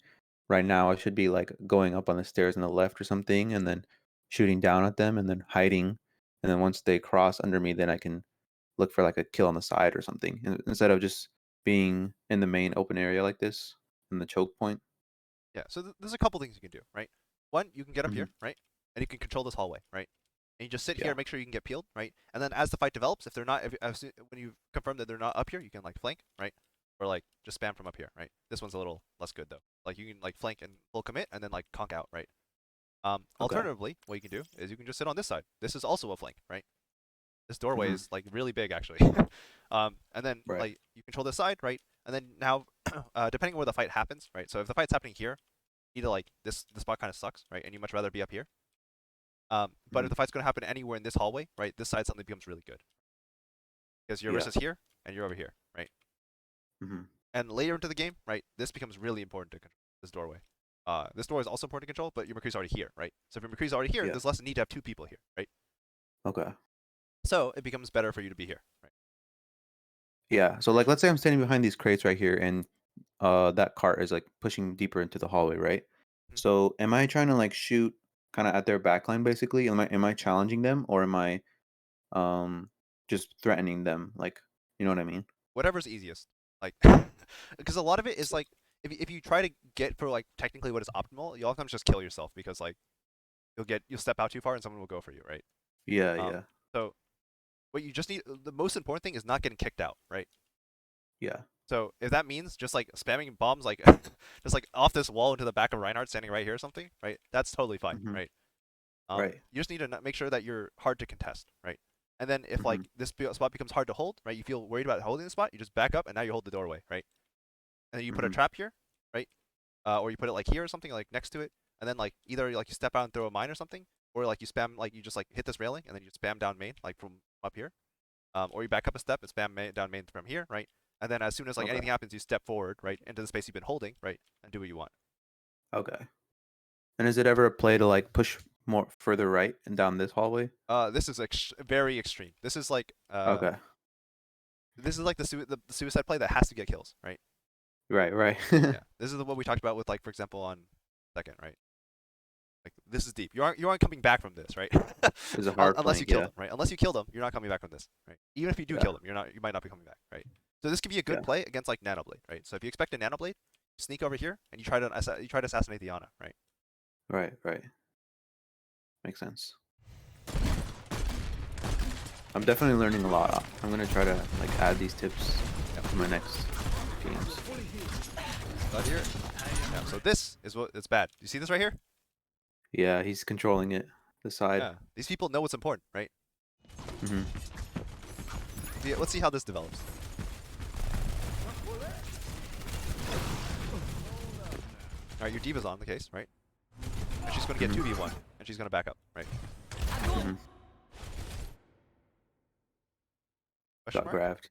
right now I should be like going up on the stairs on the left or something, and then shooting down at them, and then hiding, and then once they cross under me, then I can look for like a kill on the side or something, instead of just being in the main open area like this in the choke point. Yeah. So there's a couple things you can do, right? One, you can get up Mhm. here, right? And you can control this hallway, right? And you just sit Yeah. here, make sure you can get peeled, right? And then as the fight develops, if they're not, when you confirm that they're not up here, you can like flank, right? Or like just spam from up here, right? This one's a little less good though. Like you can like flank and full commit and then like conk out, right? Okay. Alternatively, what you can do is you can just sit on this side. This is also a flank, right? This doorway Mhm. is like really big actually. And then Right. like you control this side, right? And then now, depending on where the fight happens, right? So if the fight's happening here, either like this spot kind of sucks, right? And you much rather be up here. But if Mhm. the fight's gonna happen anywhere in this hallway, right? This side suddenly becomes really good because your Yeah. risk is here and you're over here, right? Mhm. And later into the game, right? This becomes really important to control this doorway. This door is also important to control, but your McCree's already here, right? So if your McCree's already here, Yeah. there's less need to have two people here, right? Okay. So it becomes better for you to be here, right? Yeah. So like let's say I'm standing behind these crates right here, and that cart is like pushing deeper into the hallway, right? Mhm. So am I trying to like shoot kind of at their backline basically? Am I challenging them, or am I just threatening them? Like, you know what I mean? Whatever's easiest, like, because a lot of it is like if you try to get for like technically what is optimal, you oftentimes just kill yourself because like you'll step out too far and someone will go for you, right? Yeah. Um, Yeah. so what you just need, the most important thing is not getting kicked out, right? Yeah. So if that means just like spamming bombs like just like off this wall into the back of Reinhardt standing right here or something, right? That's totally fine, Mhm. right? Right. You just need to make sure that you're hard to contest, right? And then if like Mhm. this spot becomes hard to hold, right? You feel worried about holding the spot, you just back up and now you hold the doorway, right? And then you put a Mhm. trap here, right? Or you put it like here or something, like next to it, and then like either like you step out and throw a mine or something, or like you spam, like you just like hit this railing and then you spam down main like from up here, or you back up a step and spam down main from here, right? And then as soon as like Okay. anything happens, you step forward, right, into the space you've been holding, right, and do what you want. Okay. And is it ever a play to like push more further right and down this hallway? This is very extreme. This is like Okay. the suicide play that has to get kills, right? Right. Right. Yeah, this is what we talked about with like for example on second, right? Like this is deep. You aren't coming back from this, right? It's a hard Unless you flank, kill yeah. them, right? Unless you kill them, you're not coming back from this, right? Even if you do Yeah. kill them, you might not be coming back, right? So this could be a good Yeah. play against like Nanoblade, right? So if you expect a Nanoblade, sneak over here and you try to assassinate the Ana, right? Right. Right. Makes sense. I'm definitely learning a lot. I'm gonna try to like add these tips to my next games. Blood here. Yeah, so this is what it's bad. You see this right here? Yeah, he's controlling it. The side. Yeah. These people know what's important, right? Mm-hmm. Yeah, let's see how this develops. Alright, your Diva's on the case, right? And she's going to get 2v1, and she's going to back up, right? Mm-hmm. Question Got mark? grabbed.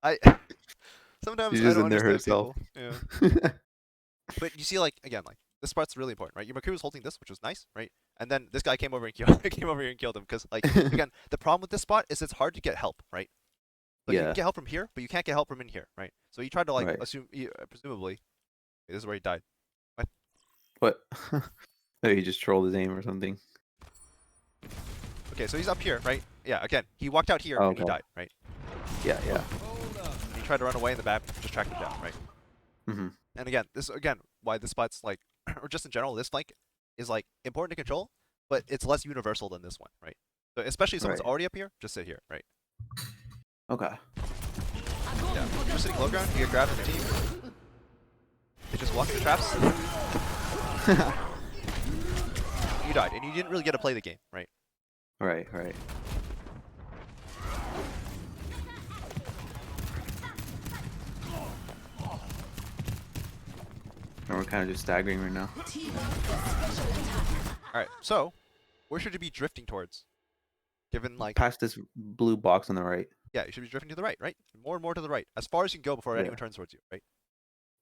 I sometimes She's I just don't in there understand herself. people. Yeah. But you see, like again, like this part's really important, right? Your was holding this, which was nice, right? And then this guy came over and killed came over here and killed him because, like, again, the problem with this spot is it's hard to get help, right? Like you Yeah. can get help from here, but you can't get help from in here, right? So you tried to like Right. assume, presumably, this is where he died. What? Maybe he just trolled his aim or something. Okay, so he's up here, right? Yeah. Again, he walked out here and he Okay. died, right? Yeah, yeah. And he tried to run away, and the map just tracked him down, right? Mm-hmm. And again, this why this spot's like, or just in general, this flank is like important to control, but it's less universal than this one, right? So especially if someone's Right. already up here, just sit here, right? Okay. Yeah, if you're sitting low ground, you get grabbed in the team. They just walk the traps. You died, and you didn't really get to play the game, right? Right, right. And we're kind of just staggering right now. All right, so where should you be drifting towards? Given like, Past this blue box on the right. yeah, you should be drifting to the right, right? More and more to the right, as far as you can go before Yeah. anyone turns towards you, right?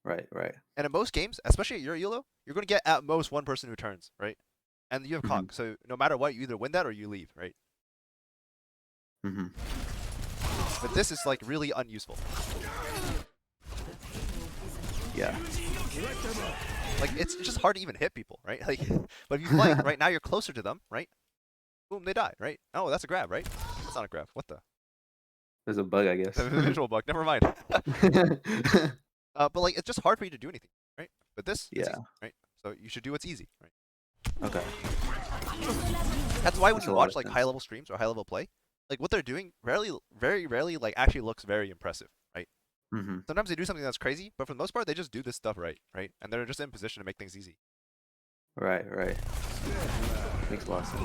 Right, right. And in most games, especially at your ELO, you're going to get at most one person who turns, right? And you have Mhm. conk, so no matter what, you either win that or you leave, right? Mm-hmm. But this is like really unuseful. Yeah. Like it's just hard to even hit people, right? Like, but if you flank, right now you're closer to them, right? Boom, they die, right? Oh, that's a grab, right? That's not a grab. What the? There's a bug, I guess. The visual bug. Never mind. But like it's just hard for you to do anything, right? But this, it's Yeah. easy, right? So you should do what's easy, right? Okay. That's why when Makes you a lot watch of like sense. high level streams or high level play, like what they're doing very rarely like actually looks very impressive, right? Mm-hmm. Sometimes they do something that's crazy, but for the most part they just do this stuff right, right? And they're just in position to make things easy. Right, right. Makes a lot of sense.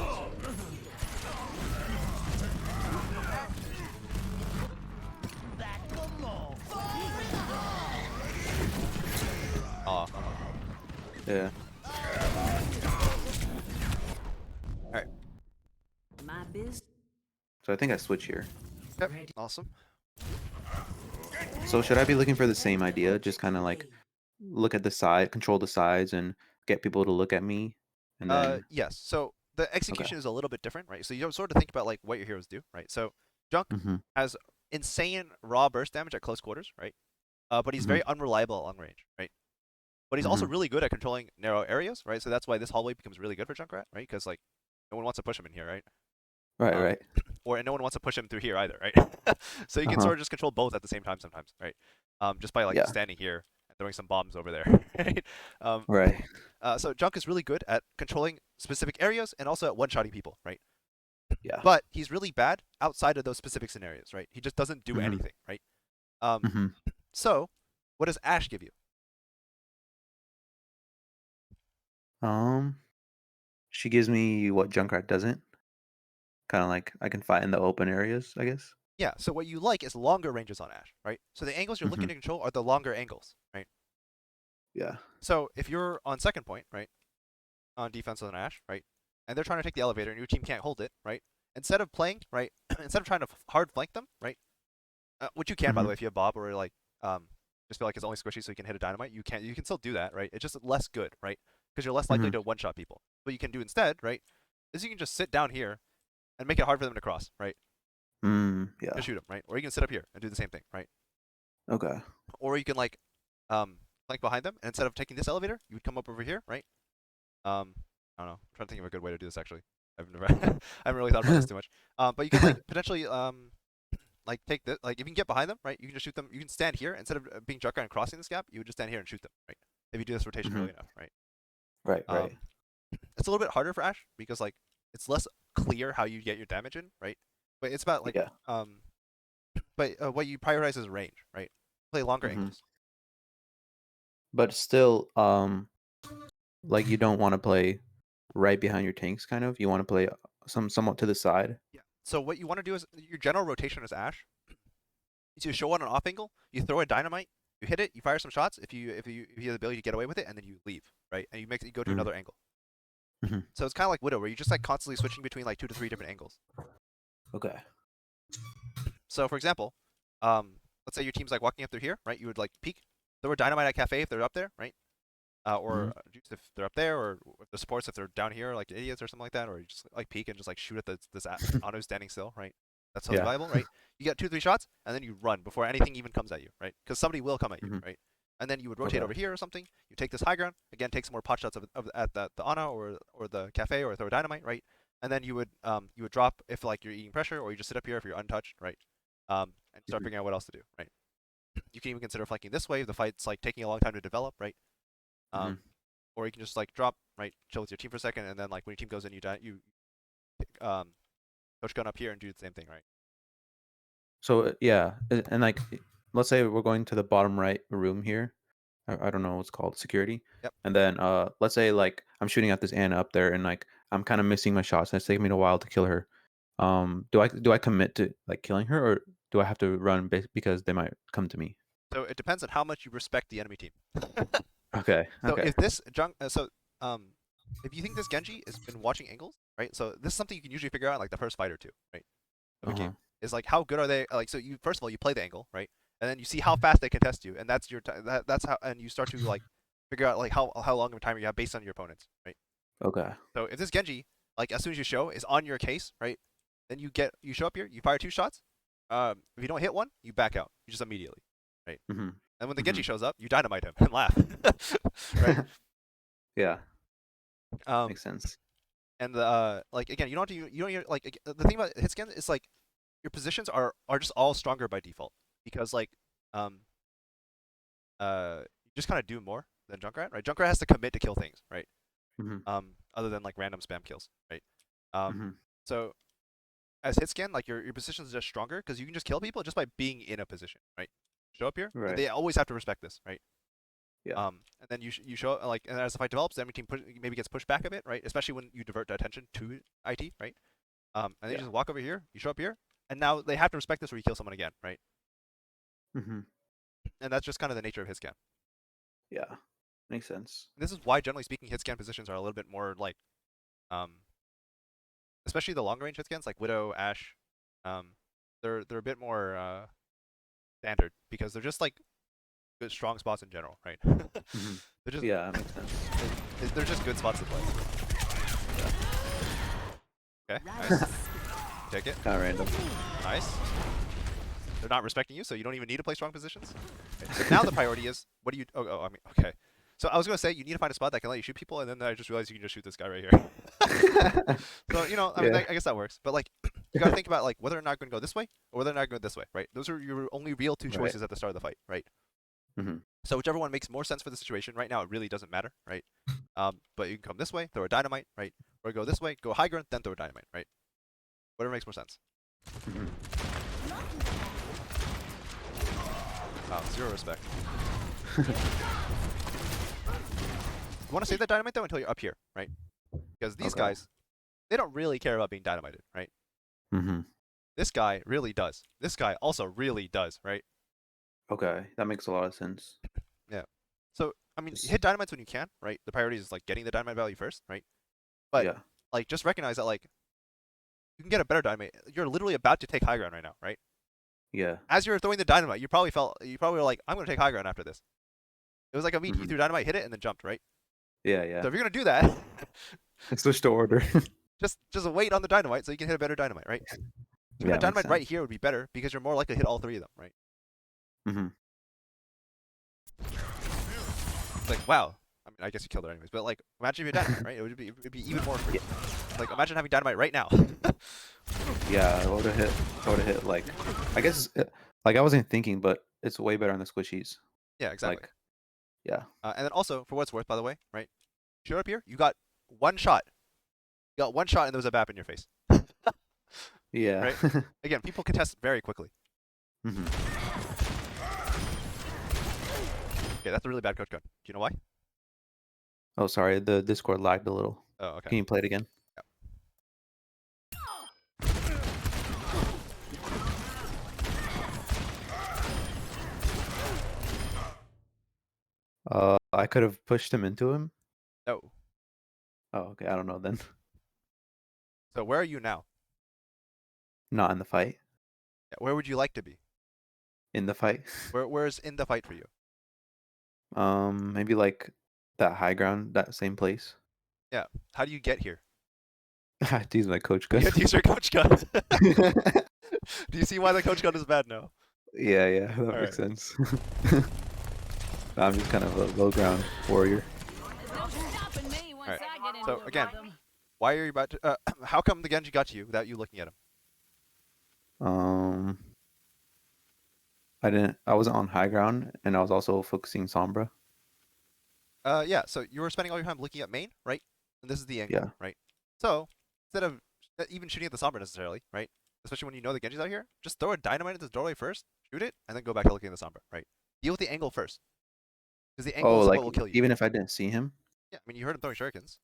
Aw. Yeah. Alright. My business. So I think I switch here. Yep. Awesome. So should I be looking for the same idea? Just kind of like look at the side, control the sides, and get people to look at me, and then Yes. So the execution is a little bit different, right? So you sort of think about like what your heroes do, right? So Junk Mm-hmm. has insane raw burst damage at close quarters, right? But he's very unreliable at long range, right? But he's also really good at controlling narrow areas, right? So that's why this hallway becomes really good for Junkrat, right? Because like no one wants to push him in here, right? Right, right. Or no one wants to push him through here either, right? So you can sort of just control both at the same time sometimes, right? Just by like Yeah. standing here and throwing some bombs over there, right? Right. So Junk is really good at controlling specific areas and also at one-shotting people, right? Yeah. But he's really bad outside of those specific scenarios, right? He just doesn't do anything, right? Mm-hmm. So what does Ashe give you? She gives me what Junkrat doesn't. Kind of like I can fight in the open areas, I guess. Yeah, so what you like is longer ranges on Ashe, right? So the angles you're looking to control are the longer angles, right? Yeah. So if you're on second point, right, on defense on Ashe, right, and they're trying to take the elevator and your team can't hold it, right, instead of playing, right, instead of trying to hard flank them, right, which you can, by the way, if you have Bob or like, just feel like it's only squishy so you can hit a dynamite, you can still do that, right? It's just less good, right? Because you're less likely to one-shot people. What you can do instead, right, is you can just sit down here and make it hard for them to cross, right? Yeah. Just shoot them, right? Or you can sit up here and do the same thing, right? Okay. Or you can like flank behind them, and instead of taking this elevator, you would come up over here, right? I don't know. I'm trying to think of a good way to do this actually. I've never I haven't really thought about this too much. But you can like potentially like take this, like if you can get behind them, right? You can just shoot them. You can stand here instead of being Junkrat and crossing this gap. You would just stand here and shoot them, right? If you do this rotation early enough, right? Right, right. It's a little bit harder for Ashe because like it's less clear how you get your damage in, right? But it's about like Yeah. but what you prioritize is range, right? Play longer Mhm. angles. But still, like you don't want to play right behind your tanks, kind of. You want to play somewhat to the side. Yeah. So what you want to do is your general rotation as Ashe is you show on an off angle, you throw a dynamite, you hit it, you fire some shots if you have the ability to get away with it, and then you leave, right? And you go to Mhm. another angle. Mhm. So it's kind of like Widow, where you're just like constantly switching between like 2 to 3 different angles. Okay. So for example, let's say your team's like walking up through here, right? You would like peek, throw a dynamite at Cafe if they're up there, right? Or Mhm. Juice if they're up there, or the supports if they're down here like idiots or something like that, or you just like peek and just like shoot at this Ano standing still, right? That's totally Yeah. viable, right? You get 2 3 shots and then you run before anything even comes at you, right? Because somebody will come at you, Mhm. right? And then you would rotate Okay. over here or something. You take this high ground again, take some more pot shots at the Ana or the Cafe or throw a dynamite, right? And then you would drop if like you're eating pressure, or you just sit up here if you're untouched, right? And start Mhm. figuring out what else to do, right? You can even consider flanking this way if the fight's like taking a long time to develop, right? Mhm. Or you can just like drop, right, chill with your team for a second, and then like when your team goes in, you coach gun up here and do the same thing, right? So yeah, and like, let's say we're going to the bottom right room here. I don't know what's called security. Yep. And then let's say like I'm shooting at this Anna up there, and like I'm kind of missing my shots, and it's taking me a while to kill her. Do I commit to like killing her, or do I have to run because they might come to me? So it depends on how much you respect the enemy team. Okay. So Okay. if this if you think this Genji has been watching angles, right? So this is something you can usually figure out in like the first fight or two, right, of a Uh-huh. game. Is like how good are they? Like so you first of all you play the angle, right, and then you see how fast they contest you, and that's that's how, and you start to like figure out like how long of a time you have based on your opponents, right? Okay. So if this Genji, like as soon as you show, is on your case, right, then you show up here, you fire 2 shots. If you don't hit one, you back out. You just immediately, right? Mhm. And when the Genji Mhm. shows up, you dynamite him and laugh, right? Yeah, Um, makes sense. and like again, you don't have to, you don't even, like the thing about hit scan is like your positions are just all stronger by default because like um you just kind of do more than Junkrat, right? Junkrat has to commit to kill things, right? Mhm. Other than like random spam kills, right? Um, Mhm. so as hit scan, like your position is just stronger because you can just kill people just by being in a position, right? Show up here, and Right. they always have to respect this, right? Yeah. And then you show up, like, and as the fight develops, the enemy team maybe gets pushed back a bit, right? Especially when you divert the attention to IT, right? And then you Yeah. just walk over here, you show up here, and now they have to respect this or you kill someone again, right? Mhm. And that's just kind of the nature of hit scan. Yeah. Makes sense. This is why, generally speaking, hit scan positions are a little bit more like, um, especially the long range hit scans like Widow, Ashe, um, they're a bit more standard because they're just like good strong spots in general, right? Mhm. they're just Yeah, that makes sense. they're just good spots to play. Okay, nice. Take it. Kind of random. Nice. They're not respecting you, so you don't even need to play strong positions. Okay. So now the priority is, what do you? I mean, okay. So I was gonna say you need to find a spot that can let you shoot people, and then I just realized you can just shoot this guy right here. So I mean, Yeah. I guess that works. But like, you gotta think about like whether or not you're gonna go this way or whether or not you're going this way, right? Those are your only real two Right. choices at the start of the fight, right? Mhm. So whichever one makes more sense for the situation right now, it really doesn't matter, right? But you can come this way, throw a dynamite, right? Or go this way, go high ground, then throw a dynamite, right? Whatever makes more sense. Mhm. Wow, zero respect. You want to save that dynamite though until you're up here, right? Because these Okay. guys, they don't really care about being dynamited, right? Mhm. This guy really does. This guy also really does, right? Okay, that makes a lot of sense. Yeah. So I mean, Just hit dynamites when you can, right? The priority is like getting the dynamite value first, right? But yeah. like just recognize that like you can get a better dynamite. You're literally about to take high ground right now, right? Yeah. As you were throwing the dynamite, you probably were like, I'm gonna take high ground after this. It was like immediate. You Mhm. threw dynamite, hit it, and then jumped, right? Yeah, So yeah. if you're gonna do that, Switch to order. just wait on the dynamite so you can hit a better dynamite, right? Even a Yeah, makes dynamite right sense. here would be better because you're more likely to hit all 3 of them, right? Mhm. It's like, wow. I mean, I guess you killed it anyways, but like, imagine if you had dynamite, right? It'd be even more free. Like, imagine having dynamite right now. Yeah, I would have hit. I would have hit like. I guess like I wasn't thinking, but it's way better on the squishies. Yeah, exactly. Like, yeah. And then also, for what it's worth, by the way, right? Showed up here, you got one shot. You got one shot, and there was a BAP in your face. Yeah. right? Again, people contest very quickly. Mhm. Okay, that's a really bad coach gun. Do you know why? Oh, sorry. The Discord lagged a little. Oh, okay. Can you play it again? I could have pushed him into him. No. Oh, okay. I don't know then. So where are you now? Not in the fight. Yeah, where would you like to be? In the fight. Where's in the fight for you? Maybe like that high ground, that same place. Yeah. How do you get here? I have to use my coach You gun. have to use your coach gun. Do you see why the coach gun is bad now? Yeah, that All makes right. sense. I'm just kind of a low ground warrior. Stopping me once Alright, I get into so a again, rhythm. Why are you about to? How come the Genji got to you without you looking at him? Um, I wasn't on high ground, and I was also focusing Sombra. Yeah. So you were spending all your time looking at main, right? And this is the angle, Yeah. right? So instead of even shooting at the Sombra necessarily, right? Especially when you know the Genji's out here, just throw a dynamite at this doorway first, shoot it, and then go back to looking at the Sombra, right? Deal with the angle first, because the angle Oh, is like what will kill you. even if I didn't see him. Yeah, I mean you heard him throwing shurikens.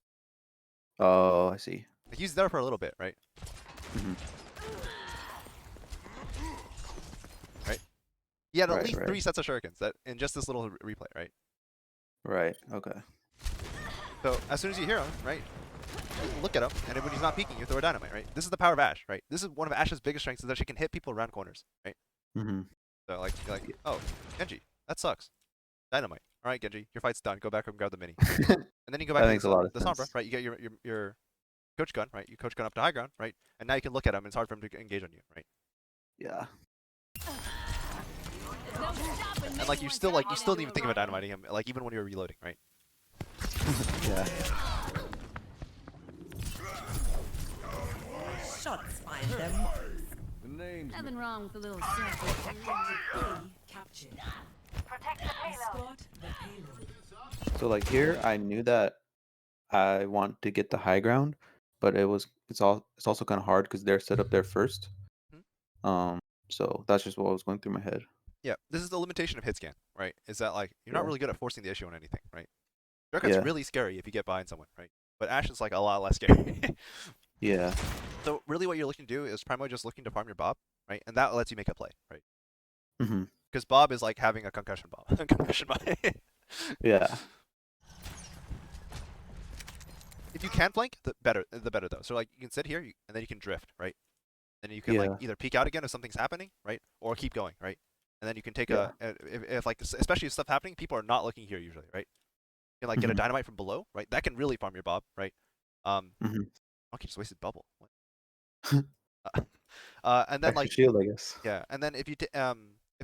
Oh, I see. Like, he's there for a little bit, right? Mhm. Right. He had at Right, least right, 3 sets of shurikens that in just this little replay, right? right. Okay. So as soon as you hear him, right, you look at him, and when he's not peeking, you throw a dynamite, right? This is the power of Ashe, right? This is one of Ashe's biggest strengths is that she can hit people around corners, right? Mm-hmm. So like, you're like, oh, Genji, that sucks. Dynamite. All right, Genji, your fight's done. Go back and grab the mini, and then you go back That to makes a lot of the Sombra, sense. right? You get your coach gun, right? You coach gun up to high ground, right? And now you can look at him. And it's hard for him to engage on you, right? Yeah. No stopping me And like you once still I like you get still into didn't even a think about rhythm. dynamiting him, like even when you were reloading, right? Yeah. Shots find their marks. Nothing wrong with a little sample. Captured. Escort the payload. So like here, I knew that I want to get the high ground, but it's also kind of hard because they're set up there first. Hmm? So that's just what was going through my head. Yeah, this is the limitation of hit scan, right? Is that like you're not Yeah. really good at forcing the issue on anything, right? Junkrat's Yeah. really scary if you get behind someone, right? But Ashe is like a lot less scary. Yeah. So really what you're looking to do is primarily just looking to farm your Bob, right? And that lets you make a play, right? Mm-hmm. Because Bob is like having a concussion Bob. Concussion Bob. Yeah. If you can flank, the better though. So like you can sit here and then you can drift, right? Then you can like Yeah. either peek out again if something's happening, right? Or keep going, right? And then you can take Yeah. if like especially if stuff happening, people are not looking here usually, right? You can like get a Mm-hmm. dynamite from below, right? That can really farm your Bob, right? Mm-hmm. Okay, just wasted bubble. What? And then Extra like shield, I guess. yeah, and then if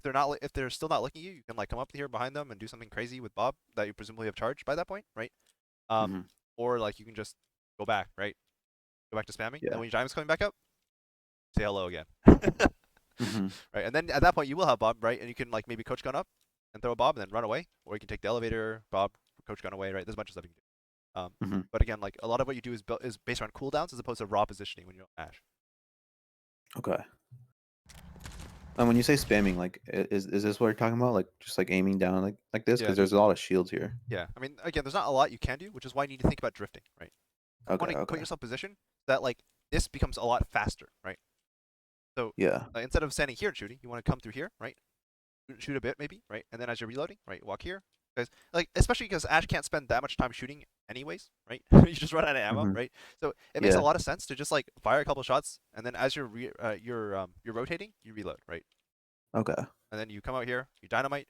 they're not if they're still not looking at you, you can like come up here behind them and do something crazy with Bob that you presumably have charged by that point, right? Mm-hmm. Or like you can just go back, right? Go back to spamming, and Yeah. when your diamond's coming back up, say hello again. Mm-hmm. Right, and then at that point you will have Bob, right? And you can like maybe coach gun up and throw a Bob and then run away, or you can take the elevator, Bob, coach gun away, right? There's a bunch of stuff you can do. Mm-hmm. But again, like a lot of what you do is based on cooldowns as opposed to raw positioning when you're on Ashe. Okay. And when you say spamming, like, is this what you're talking about? Like, just like aiming down like this? Yeah, Because there's a lot of shields here. yeah. I mean, again, there's not a lot you can do, which is why you need to think about drifting, right? You Okay. want to put Okay. yourself in position that like this becomes a lot faster, right? So Yeah. instead of standing here and shooting, you want to come through here, right? Shoot a bit maybe, right? And then as you're reloading, right, walk here. Because like especially because Ashe can't spend that much time shooting anyways, right? You just run out of ammo, Mm-hmm. right? So it makes a Yeah. lot of sense to just like fire a couple shots, and then as you're rotating, you reload, right? Okay. And then you come out here, you dynamite,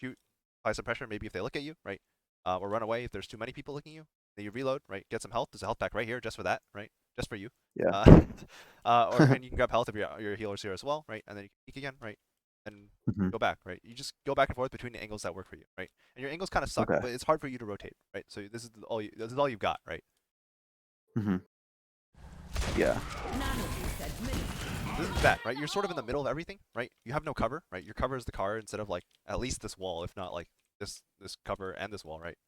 shoot, apply some pressure, maybe if they look at you, right? Or run away if there's too many people looking at you. Then you reload, right? Get some health. There's a health pack right here just for that, right? Just for you. Yeah. And you can grab health if your healer's here as well, right? And then you can peek again, right? And Mm-hmm. go back, right? You just go back and forth between the angles that work for you, right? And your angles kind of suck, Okay. but it's hard for you to rotate, right? So this is all you've got, right? Mm-hmm. Yeah. None of you said me. This is bad, right? You're sort of in the middle of everything, right? You have no cover, right? Your cover is the car instead of like at least this wall, if not like this cover and this wall, right?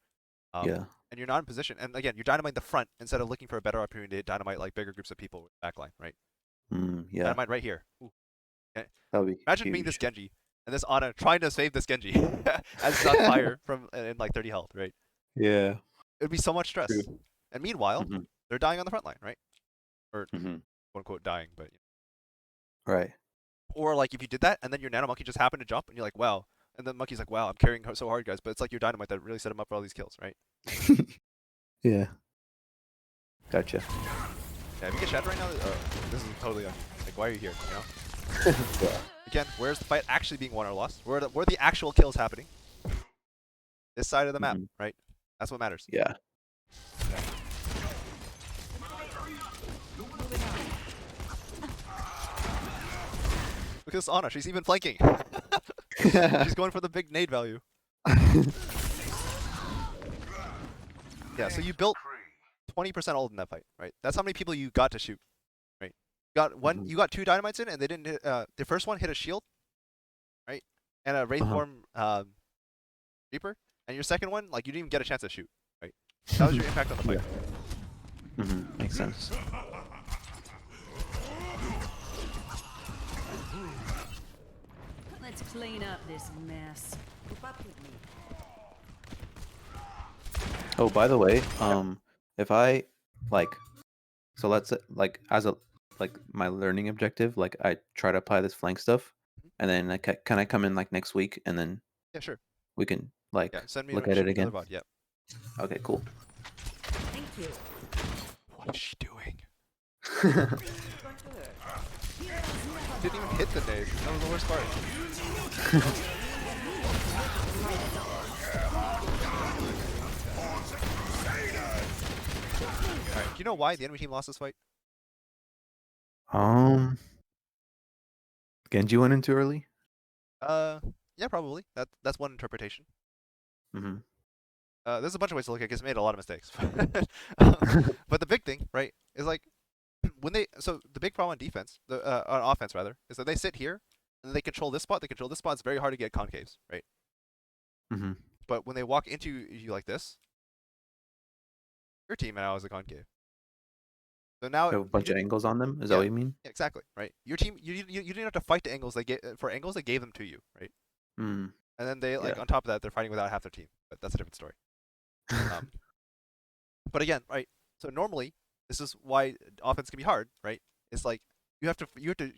Yeah. And you're not in position. And again, you're dynamite the front instead of looking for a better opportunity to dynamite like bigger groups of people with backline, right? Yeah, Dynamite right here. Ooh. Okay. that would be Imagine being huge. this Genji and this Ana trying to save this Genji as he's on fire from in like 30 health, right? Yeah. It would be so much stress. True. And meanwhile, Hmm. they're dying on the front line, right? Or Hmm. quote unquote dying, but Right. or like if you did that and then your nano monkey just happened to jump and you're like, wow. And the monkey's like, wow, I'm carrying so hard, guys. But it's like your dynamite that really set him up for all these kills, right? Yeah. Gotcha. Yeah, if you get shot right now, this is totally on you. Like, why are you here? You know? Yeah. Again, where's the fight actually being won or lost? Where are the actual kills happening? This side of the map, Mhm. right? That's what matters. Yeah. Look at this Ana. She's even flanking. She's going for the big nade value. Yeah, so you built 20% ult in that fight, right? That's how many people you got to shoot, right? Mhm. You got 2 dynamites in, and they didn't hit. The first one hit a shield, right, and a wraithform reaper, and your second one, like you didn't even get a chance to shoot, right? That was your impact on the fight. Makes sense. Let's clean up this mess. Keep up with me. Oh, by the way, if I like, so let's say, like as a like my learning objective, like I try to apply this flank stuff, and then can I come in like next week, and then Yeah, sure. we can like Yeah, send me look at it another again. VOD. Yep. Okay, cool. Thank you. What is she doing? It's going to hurt. Didn't even hit the nade. That was the worst part. Alright, do you know why the enemy team lost this fight? um, Genji went in too early. Yeah, probably. That's one interpretation. Mm-hmm. There's a bunch of ways to look at it because it made a lot of mistakes. But the big thing, right, is like when so the big problem on defense, on offense rather, is that they sit here and they control this spot. They control this spot. It's very hard to get concaves, right? Mm-hmm. But when they walk into you like this, your team now is a concave. So now Have a bunch of angles on them. Is that yeah, what you mean? yeah, exactly, right? Your team, you didn't have to fight the angles they gave for angles they gave them to you, right? Mm. And then they like Yeah. on top of that they're fighting without half their team, but that's a different story. But again, right? So normally this is why offense can be hard, right? It's like you have to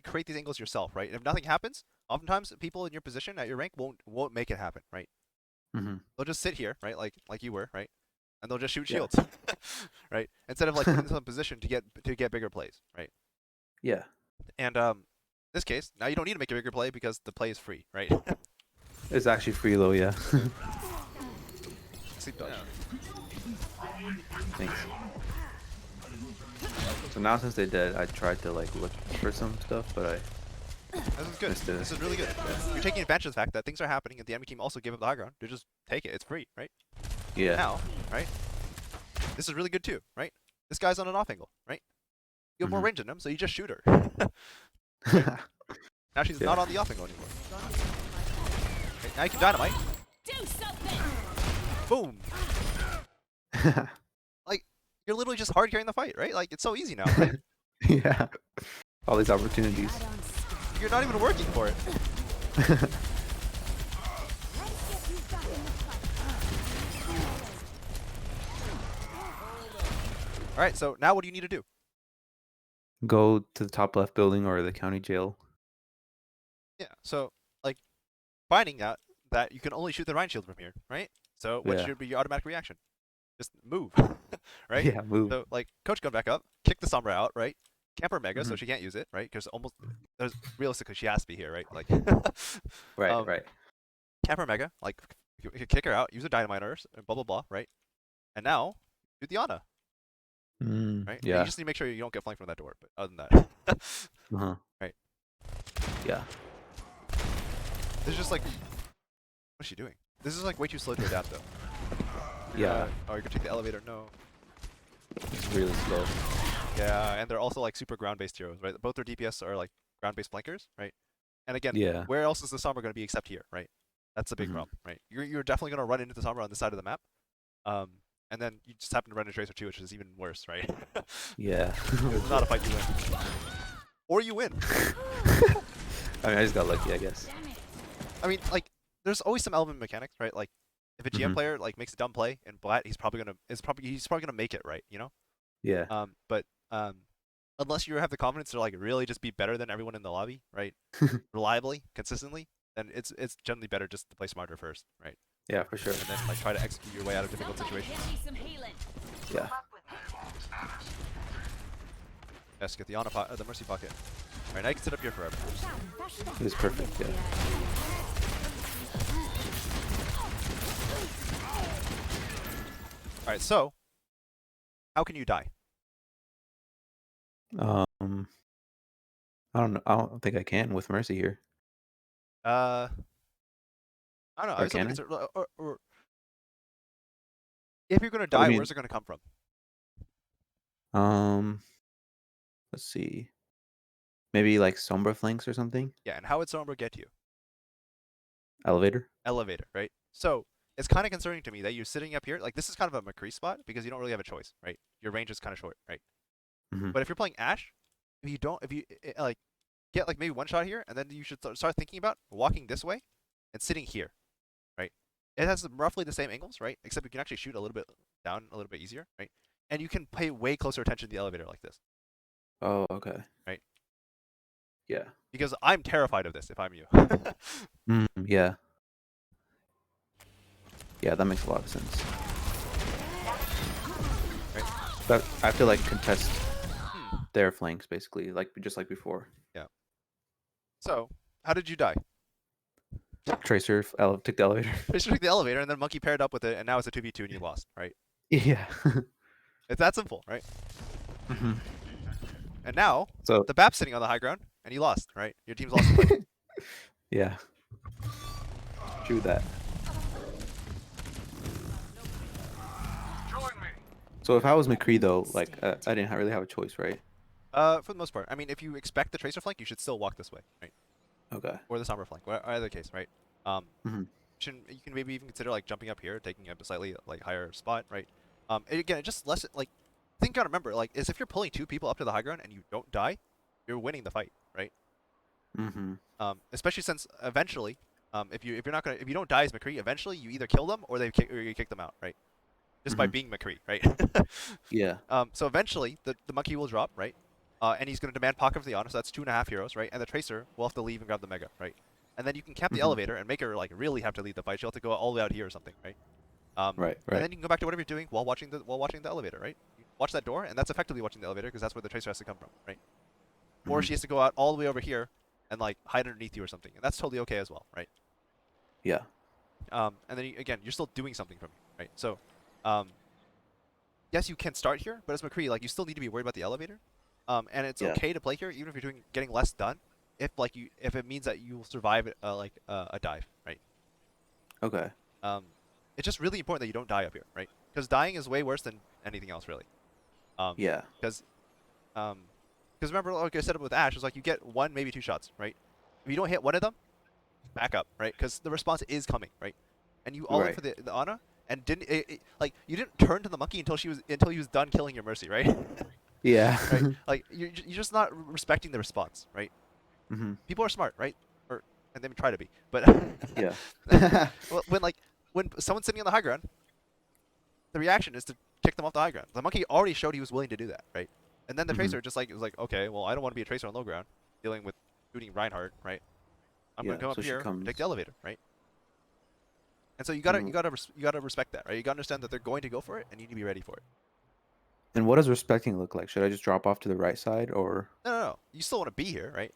create these angles yourself, right? And if nothing happens, oftentimes people in your position at your rank won't make it happen, right? Mm-hmm. They'll just sit here, right? Like you were, right? And they'll just shoot Yeah. shields, right? Instead of like putting them in position to get bigger plays, right? Yeah. And this case, now you don't need to make a bigger play because the play is free, right? It's actually free though. Yeah. Sleep dodge. Thanks. So now since they're dead, I tried to like look for some stuff, but This is good. Missed it. This is really good. You're taking advantage of the fact that things are happening, and the enemy team also gave up the high ground. You just take it. It's free, right? yeah. Now, right? This is really good too, right? This guy's on an off angle, right? You have more Mhm. range than him, so you just shoot her. Now she's Yeah. not on the off angle anymore. Okay, now you can dynamite. Do something! Boom. Like you're literally just hard carrying the fight, right? Like it's so easy now. Right? Yeah. All these opportunities. You're not even working for it. All right. So now what do you need to do? Go to the top left building or the county jail. Yeah. So like finding out that you can only shoot the Rhine shield from here, right? So what Yeah. should be your automatic reaction? Just move, right? Yeah, move. So like coach gun back up, kick the Sombra out, right? Camper Mega, so Mhm. she can't use it, right? Because almost there's realistically she has to be here, right? Like Right, right. Camper Mega, like you could kick her out, use a dynamite on her, blah blah blah, right? And now do the Ana, right? And Yeah. you just need to make sure you don't get flanked from that door. But other than that, Uh-huh. Right. Yeah. this is just like what's she doing? This is like way too slow to adapt though. Yeah. Oh, you're gonna take the elevator? No. It's really slow. Yeah, and they're also like super ground-based heroes, right? Both their DPS are like ground-based flankers, right? And again, Yeah. where else is the Sombra going to be except here, right? That's the big Mhm. problem, right? You're definitely going to run into the Sombra on this side of the map, and then you just happen to run into Tracer too, which is even worse, right? Yeah. It's not a fight you win. or you win. I mean, I just got lucky, I guess. I mean, like, there's always some element of mechanics, right? Like, if a GM Mhm. player like makes a dumb play in Blat, he's probably gonna make it right, you know. Yeah. But unless you have the confidence to like really just be better than everyone in the lobby, right? Reliably, consistently, then it's generally better just to play smarter first, right? Yeah, for sure. And then like try to execute your way out of difficult situations. Get me some healing. Yeah. Yes, get the the mercy pocket. All right, now you can sit up here forever. It was perfect. Yeah. All right, so how can you die? I don't know. I don't think I can with Mercy here. I don't know. I Or was can thinking, I? or if you're gonna What do die, you where's mean? it gonna come from? Let's see. Maybe like Sombra flanks or something. Yeah, and how would Sombra get to you? Elevator. Elevator, right? So it's kind of concerning to me that you're sitting up here. Like this is kind of a McCree spot because you don't really have a choice, right? Your range is kind of short, right? Hmm. But if you're playing Ashe, if you like get like maybe one shot here, and then you should start thinking about walking this way and sitting here, right? It has roughly the same angles, right? Except you can actually shoot a little bit down, a little bit easier, right? And you can pay way closer attention to the elevator like this, Oh, okay. right? Yeah. Because I'm terrified of this if I'm you. Yeah. Yeah, that makes a lot of sense. Right? But I have to like contest Hmm. their flanks basically, like just like before. Yeah. So how did you die? Tracer took the elevator. They took the elevator, and then Monkey paired up with it, and now it's a 2v2, and you lost, right? Yeah. It's that simple, right? Hmm. And now So the BAP's sitting on the high ground, and you lost, right? Your team's lost. The fight. yeah. True that. So if I was McCree though, like I didn't really have a choice, right? For the most part, I mean, if you expect the tracer flank, you should still walk this way, right? Okay. Or the somber flank, either case, right? Um, Hmm. you can maybe even consider like jumping up here, taking a slightly like higher spot, right? And again, it just less like thing gotta remember, like, is if you're pulling two people up to the high ground and you don't die, you're winning the fight, right? Hmm. Especially since eventually, if you don't die as McCree, eventually you either kill them or or you kick them out, right? Just by Hmm. being McCree, right? Yeah. So eventually the monkey will drop, right? And he's going to demand pocket for the honor, so that's 2.5 heroes, right? And the tracer will have to leave and grab the mega, right? And then you can camp the Hmm. elevator and make her like really have to lead the fight. She'll have to go all the way out here or something, right? Right. And Right. then you can go back to whatever you're doing while watching the elevator, right? You watch that door, and that's effectively watching the elevator because that's where the tracer has to come from, right? Or Mhm. she has to go out all the way over here and like hide underneath you or something, and that's totally okay as well, right? Yeah. And then again, you're still doing something from here, right? So, um, yes, you can start here, but as McCree, like you still need to be worried about the elevator. And it's Yeah. okay to play here, even if you're getting less done, if it means that you will survive a dive, right? Okay. Um, it's just really important that you don't die up here, right? Because dying is way worse than anything else, really. Yeah. Because remember, like I said with Ashe, it's like you get one, maybe two shots, right? If you don't hit one of them, back up, right? Because the response is coming, right? And you all in Right. for the Ana, and like you didn't turn to the monkey until he was done killing your mercy, right? Yeah. Right? Like you're just not respecting the response, right? Hmm. People are smart, right? And they try to be, but Yeah. well, when someone's sitting on the high ground, the reaction is to kick them off the high ground. The monkey already showed he was willing to do that, right? And then the Mhm. tracer just like was like, okay, well, I don't want to be a tracer on low ground, dealing with shooting Reinhardt, right? I'm Yeah. gonna come So up she here, comes. take the elevator, right? And so Mhm. you gotta respect that, right? You gotta understand that they're going to go for it, and you need to be ready for it. And what does respecting look like? Should I just drop off to the right side or? No, no, no. You still want to be here, right?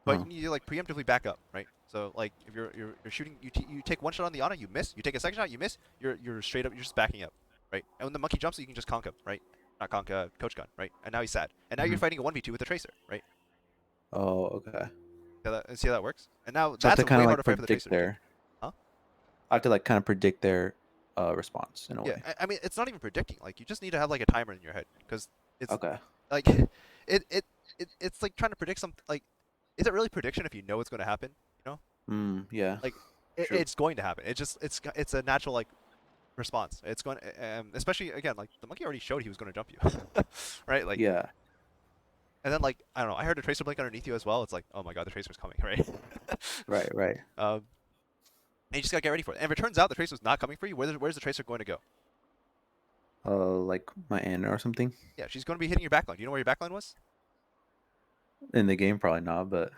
But Oh. you need to like preemptively back up, right? So like if you're shooting, you take one shot on the Ana, you miss. You take a second shot, you miss. You're straight up. You're just backing up, right? And when the monkey jumps, you can just conk him, right? Not conk, coach gun, right? And now he's sad. And now you're Mhm. fighting a 1v2 with the tracer, right? Oh, okay. See how that works? And now So I have that's to a kind way of harder like fight for the predict tracer, too. their. Huh? I have to like kind of predict their response in a Yeah, way. I mean it's not even predicting. Like you just need to have like a timer in your head because it's Okay. like it's like trying to predict something. Like, is it really prediction if you know it's going to happen? You know? Yeah. Like True. it's going to happen. It's a natural like response. It's going especially again like the monkey already showed he was going to jump you, right? Like Yeah. And then like I don't know, I heard a tracer blink underneath you as well. It's like, oh my god, the tracer's coming, right? Right, right. And you just gotta get ready for it. And if it turns out the tracer's not coming for you, where's the tracer going to go? Like my Ana or something Yeah, she's going to be hitting your backline. Do you know where your backline was? in the game, probably not, but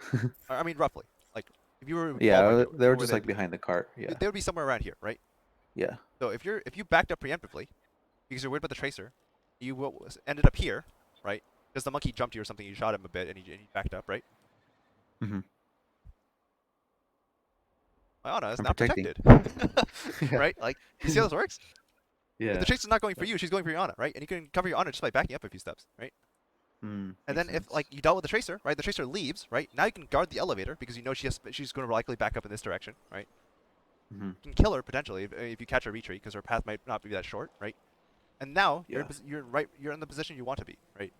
I mean, roughly. Like, if you were yeah, ballparking it, they were where just they'd like be. behind the cart. Yeah, They would be somewhere around here, right? yeah, So if you backed up preemptively because you're worried about the tracer, you ended up here, right? Because the monkey jumped you or something, you shot him a bit and he backed up, right? hmm My Ana is I'm now protecting. protected, Yeah, right? Like, you see how this works? If yeah. the tracer's not going for you, she's going for your Ana, right? And you can cover your Ana just by backing up a few steps, right? And Makes then if sense. like you dealt with the tracer, right? The tracer leaves, right? Now you can guard the elevator because you know she's going to likely back up in this direction, right? hmm You can kill her potentially if you catch her retreat because her path might not be that short, right? And now Yeah. you're in the position you want to be, right?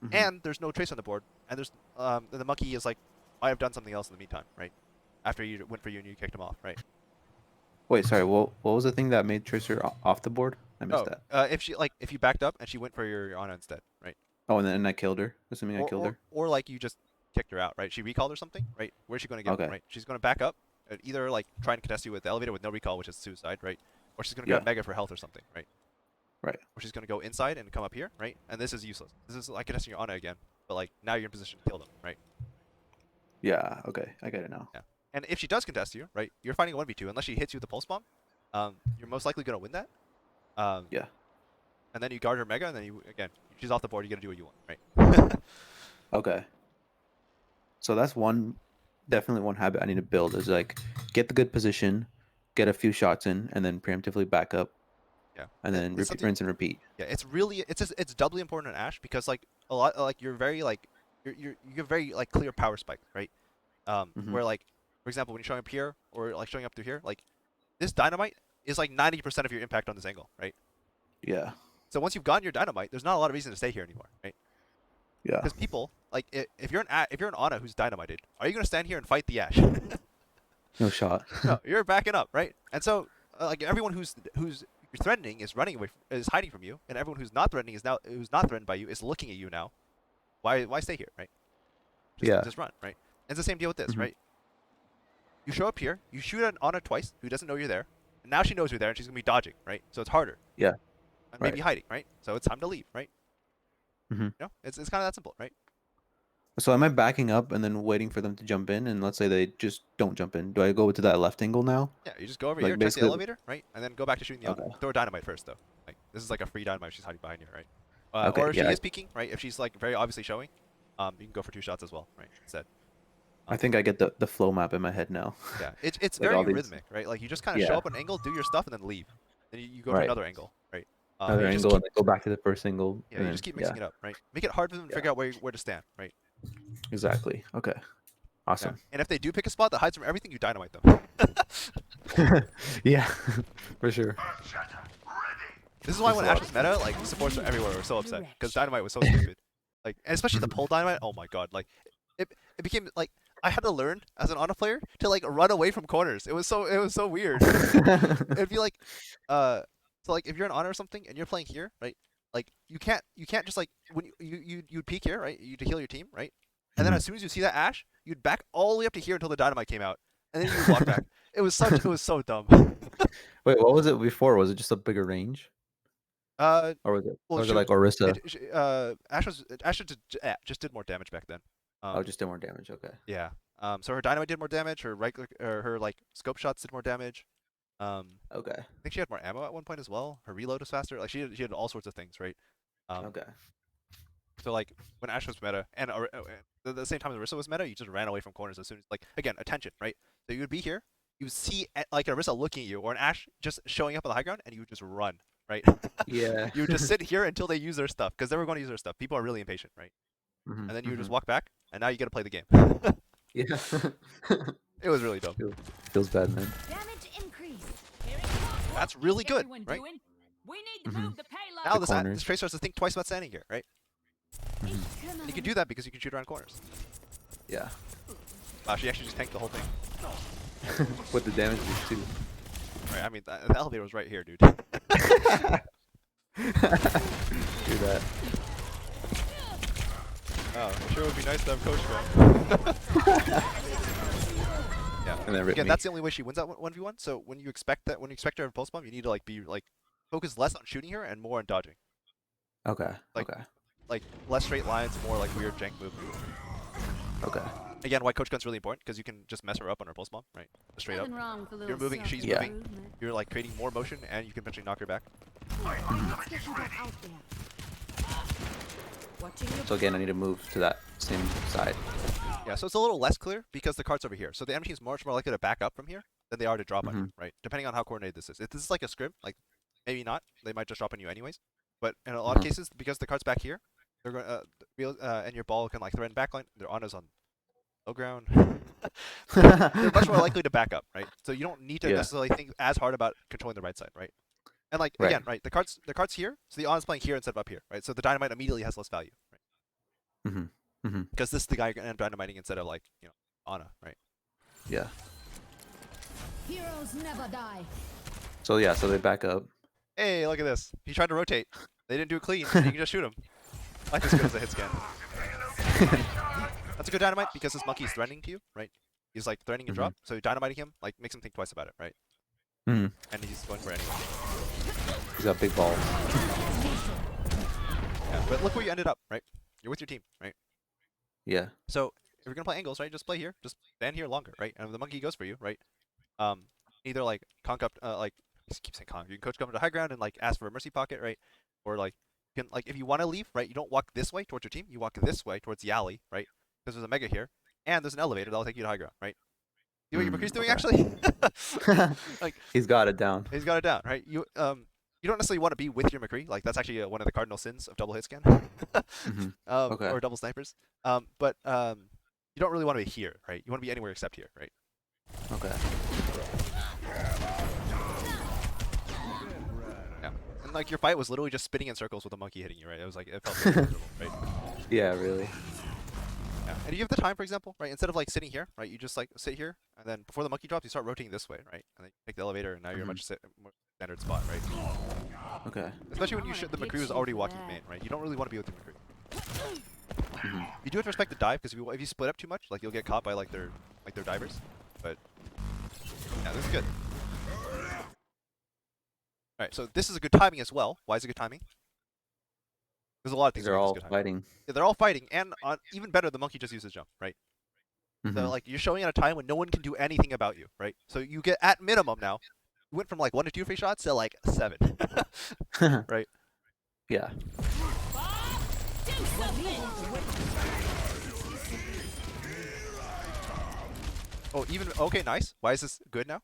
Mhm. And there's no trace on the board, and there's the monkey is like, I have done something else in the meantime, right? After you went for you and you kicked him off, right? Wait, sorry. What was the thing that made Tracer off the board? I missed Oh, that. if you backed up and she went for your Ana instead, right? Oh, and then I killed her. Assuming I Or, killed or her. or like you just kicked her out, right? She recalled or something, right? Where's she going to go, Okay. right? She's going to back up, either like try and contest you with the elevator with no recall, which is suicide, right? Or she's going to Yeah. grab Mega for health or something, right? Right. Or she's going to go inside and come up here, right? And this is useless. This is like contesting your Ana again, but like now you're in position to kill them, right? Yeah. Okay. I get it now. Yeah. And if she does contest you, right, you're fighting a 1v2 unless she hits you with the pulse bomb. You're most likely going to win that. Yeah. And then you guard her Mega, and then she's off the board. You got to do what you want, right? Okay. So that's definitely one habit I need to build is like get the good position, get a few shots in, and then preemptively back up, Yeah. and then It's something- rinse and repeat. Yeah, it's doubly important in Ashe because like a lot like you're very like you have very like clear power spike, right? Mhm. Where like for example when you're showing up here or like showing up through here, like this dynamite is like 90% of your impact on this angle, right? Yeah. So once you've gotten your dynamite, there's not a lot of reason to stay here anymore, right? Yeah. Because people like if you're an Ana who's dynamited, are you gonna stand here and fight the Ashe? No shot. No, you're backing up, right? And so like everyone who's threatening is running away, is hiding from you, and everyone who's not threatening who's not threatened by you is looking at you now. Why stay here, right? Yeah. Just run, right? And it's the same deal with this, Mhm. right? You show up here, you shoot an Ana twice, who doesn't know you're there, and now she knows you're there, and she's gonna be dodging, right? So it's harder. Yeah. And maybe Right. hiding, right? So it's time to leave, right? Mhm. You know, it's kind of that simple, right? So am I backing up and then waiting for them to jump in? And let's say they just don't jump in. Do I go to that left angle now? Yeah, you just go over Like, here, check the basically- elevator, right? And then go back to shooting the Ana. Okay. Throw a dynamite first, though. Like this is like a free dynamite. She's hiding behind you, right? Okay, Or if she yeah. is peeking, right? If she's like very obviously showing, you can go for 2 shots as well, right? Instead. I think I get the flow map in my head now. Yeah, it's Like very all these- rhythmic, right? Like you just kind of show Yeah. up an angle, do your stuff, and then leave. Then you go to Right. another angle, right? Another you just angle keep- and then go back to the first angle. Yeah, and you then- just keep mixing it up, right? Make it hard for them to figure out where to stand, right? Exactly. Okay. Yeah. Awesome. And if they do pick a spot that hides from everything, you dynamite them. Yeah. For sure. This is why when There's a lot Ashe's meta, like supports everywhere were so upset because dynamite was so stupid. Like, and especially the pull dynamite. Oh my god! Like, it became like I had to learn as an Ana player to like run away from corners. It was so weird. It'd be like, so like if you're an Ana or something and you're playing here, right? Like you can't just like when you'd peek here, right? You'd heal your team, right? And then Mhm. as soon as you see that Ashe, you'd back all the way up to here until the dynamite came out, and then you'd walk back. It was so dumb. Wait, what was it before? Was it just a bigger range? Uh, Or was it, well, or was she it like Orisa? Ashe just did more damage back then. Oh, just did more damage. Okay. Yeah. So her dynamite did more damage. Her right click, or her like scope shots did more damage. Okay. I think she had more ammo at one point as well. Her reload was faster. Like she had all sorts of things, right? Okay. So like when Ashe was meta and at the same time Orisa was meta, you just ran away from corners as soon as like again attention, right? So you would be here, you would see like an Orisa looking at you or an Ashe just showing up on the high ground, and you would just run, right? Yeah. You would just sit here until they use their stuff because they were going to use their stuff. People are really impatient, right? Mhm, And then you would just mhm. walk back, and now you get to play the game. Yeah. It was really dumb. Feels bad, man. Damage increase. Here it comes. That's really good, Everyone right? doing? We need to Mhm. move the payload. Now The this corners. tracer has to think twice about standing here, right? And you can do that because you can shoot around corners. Yeah. Wow, she actually just tanked the whole thing. With the damage boost too. Right? I mean, the elevator was right here, dude. Do that. Oh, it sure would be nice to have Coach go. Yeah. And then rip Again, me. that's the only way she wins that 1v1. So when you expect her to pulse bomb, you need to like be like focus less on shooting her and more on dodging. Okay. Like- okay. Like less straight lines, more like weird jank movement. Okay. Again, why Coach Gun's really important because you can just mess her up on her pulse bomb, right? Straight up. Nothing wrong with a little You're moving, she's Yeah. moving. You're like creating more motion, and you can potentially knock her back. Let's get you back out there. Watching your So again, I need to move to that same side. Yeah, so it's a little less clear because the card's over here. So the enemy team's much more likely to back up from here than they are to drop on you, right? Depending on how coordinated this is. If this is like a scrim, like maybe not, they might just drop on you anyways. But in a lot of cases, because the card's back here, they're going and your ball can like threaten backline. Their Ana's on low ground. They're much more likely to back up, right? So you don't need to Yeah. necessarily think as hard about controlling the right side, right? And like Right. again, right, the card's here, so the Ana's playing here instead of up here, right? So the dynamite immediately has less value, right? Because this is the guy you're gonna end up dynamiting instead of like, you know, Ana, right? Yeah. Heroes never die. So yeah, so they back up. Hey, look at this. He tried to rotate. They didn't do it clean. You can just shoot him. I like this good as a hit scan. That's a good dynamite because this monkey is threatening to you, right? He's like threatening a drop, so dynamiting him like makes him think twice about it, right? Mhm. And he's going for it anyway. He's got big balls. Yeah, but look where you ended up, right? You're with your team, right? Yeah. So if you're gonna play angles, right, just play here, just stand here longer, right? And if the monkey goes for you, right? Either like conk up, like I keep saying conk. You can coach come to high ground and like ask for a mercy pocket, right? Or like you can like if you want to leave, right? You don't walk this way towards your team. You walk this way towards the alley, right? Because there's a mega here, and there's an elevator that'll take you to high ground, right? See what your McCree's doing okay. actually? Like He's got it down. he's got it down, right? You don't necessarily want to be with your McCree. Like that's actually one of the cardinal sins of double hit scan, Okay. or double snipers. But you don't really want to be here, right? You want to be anywhere except here, right? Okay. Yeah. And like your fight was literally just spinning in circles with a monkey hitting you, right? It was like it felt really comfortable, right? Yeah, really. Yeah. And you have the time, for example, right? Instead of like sitting here, right? You just like sit here, and then before the monkey drops, you start rotating this way, right? And then you take the elevator, and now you're in a much more standard spot, right? Okay. Especially when the McCree was already walking main, right? You don't really want to be with your McCree. You do have to respect the dive because if you split up too much, like you'll get caught by like their divers. But yeah, this is good. All right, so this is a good timing as well. Why is it good timing? There's a lot of things. They're that make this all good timing. fighting. Yeah, they're all fighting, and even better, the monkey just uses jump, right? So like you're showing at a time when no one can do anything about you, right? So you get at minimum now. You went from like 1 to 2 free shots to like 7, right? Yeah. Do something. Oh, even okay, nice. Why is this good now?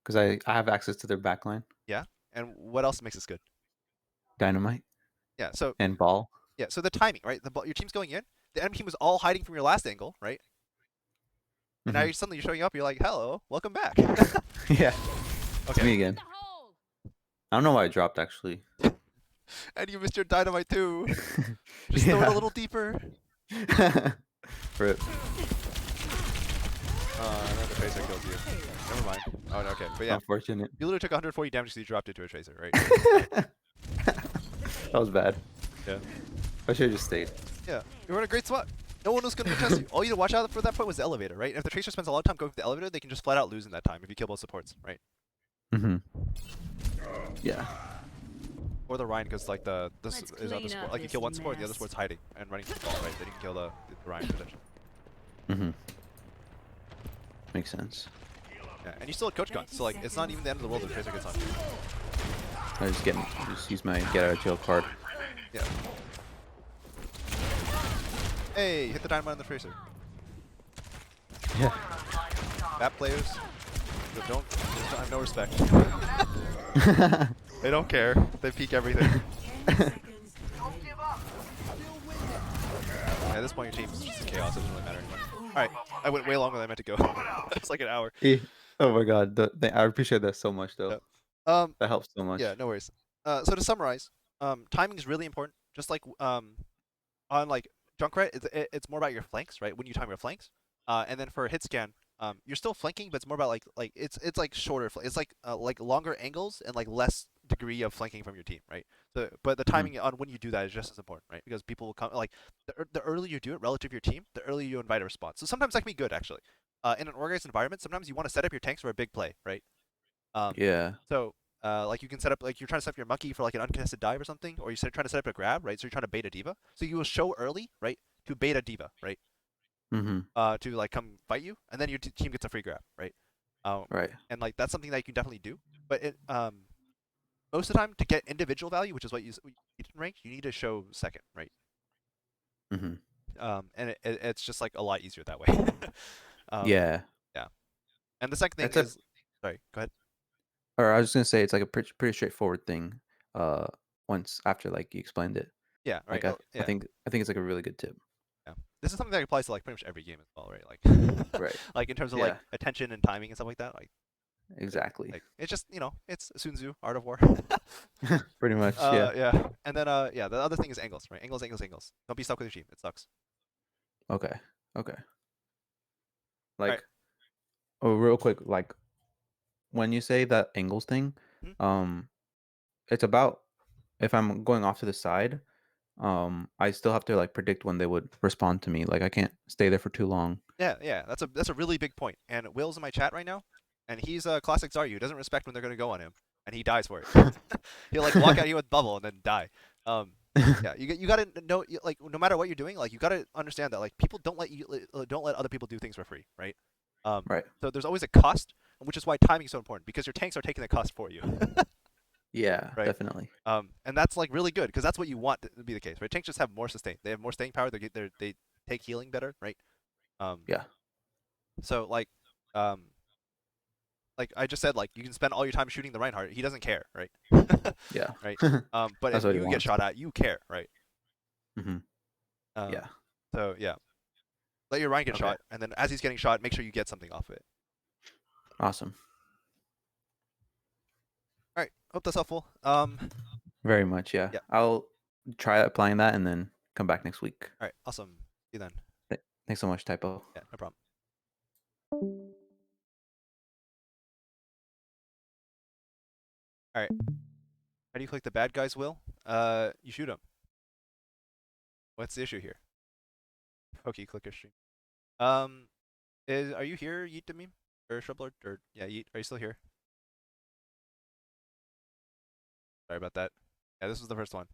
Because I have access to their backline. Yeah, and what else makes this good? Dynamite Yeah, so and ball. yeah, so the timing, right? Your team's going in. The enemy team was all hiding from your last angle, right? And now you're showing up. You're like, hello, welcome back. Yeah. It's Okay. me again. The hole. I don't know why I dropped actually. And you missed your dynamite too. Just throw it a little deeper. Rip. And then the tracer kills you. Never mind. Oh, no, okay. But yeah, Unfortunate. you literally took 140 damage because you dropped it to a tracer, right? That was bad. Yeah. I should have just stayed. Yeah, you're in a great spot. No one was going to test you. All you had to watch out for that point was the elevator, right? And if the tracer spends a lot of time going for the elevator, they can just flat out lose in that time if you kill both supports, right? Yeah. Or the Ryan, because like this Let's is other clean support. up Like you this kill one support, the other mess. support's hiding and running to the ball, right? Then you can kill the Ryan potentially. Makes sense. Yeah, and you still had coach guns, so like it's not even the end of the world if the tracer gets on you. I just use my get out of jail card. Yeah. Hey, hit the dynamite on the tracer. Yeah. Map players don't have no respect. They don't care. They peek everything. At this point, your team's just chaos. It doesn't really matter anymore. All right, I went way longer than I meant to go. It's like an hour. Oh my god, I appreciate that so much though. Yep. That helps so much. Yeah, no worries. So to summarize, timing is really important. Just like on like Junkrat, it's more about your flanks, right? When you time your flanks, and then for hit scan, you're still flanking, but it's more about like it's like shorter. It's like longer angles and like less degree of flanking from your team, right? So, but the timing on when you do that is just as important, right? Because people will come like the earlier you do it relative to your team, the earlier you invite a response. So sometimes that can be good actually. In an organized environment, sometimes you want to set up your tanks for a big play, right? Um, Yeah. so like you can set up like you're trying to set up your monkey for like an uncontested dive or something, or you're trying to set up a grab, right? So you're trying to bait a diva. So you will show early, right, to bait a diva, right? Mm-hmm. To like come fight you, and then your team gets a free grab, right? Right. And like that's something that you can definitely do. But most of the time to get individual value, which is what you need in rank, you need to show second, right? Mm-hmm. And it's just like a lot easier that way. um, Yeah. yeah. And the second thing It's a, is, sorry, go ahead. or I was just gonna say it's like a pretty straightforward thing. Uh, once after like you explained it, Yeah, right. like I, I Yeah, think I think it's like a really good tip. yeah. This is something that applies to like pretty much every game as well, right? Like, Right. like in terms of like Yeah. attention and timing and stuff like that. Exactly. Like it's just it's Sun Tzu, Art of War. Pretty much. Yeah. Yeah. And then yeah, the other thing is angles, right? Angles, angles, angles. Don't be stuck with your team. It sucks. Okay. Okay. All right. Like, oh, real quick, like when you say that angles thing, Hmm? um, it's about if I'm going off to the side, I still have to like predict when they would respond to me. Like I can't stay there for too long. Yeah, yeah. That's a really big point. And Will's in my chat right now, and he's a classic Zaryu. He doesn't respect when they're gonna go on him, and he dies for it. He'll like walk at you with bubble and then die. Um, yeah, you gotta know like no matter what you're doing, like you gotta understand that like people don't let other people do things for free, right? Right. So there's always a cost, which is why timing is so important because your tanks are taking the cost for you, Yeah, right? definitely. And that's like really good because that's what you want to be the case, right? Tanks just have more sustain. They have more staying power. They take healing better, right? Um, Yeah. so um, like I just said, like you can spend all your time shooting the Reinhardt. He doesn't care, right? Yeah. Right. But That's if what he you get wants. shot at, you care, right? Hmm. Um, Yeah. so yeah, let your Ryan get Okay. shot, and then as he's getting shot, make sure you get something off of it. Awesome. All right. Hope that's helpful. Very much. Yeah. Yeah. I'll try applying that and then come back next week. All right. Awesome. See you then. Thanks so much, Typo. Yeah. No problem. All right. How do you click the bad guys? Will? You shoot them. What's the issue here? Okay, clicker stream. Um, are you here, Yeet to meme or Shublord or yeah, Yeet? Are you still here? Sorry about that. Yeah, this was the first one.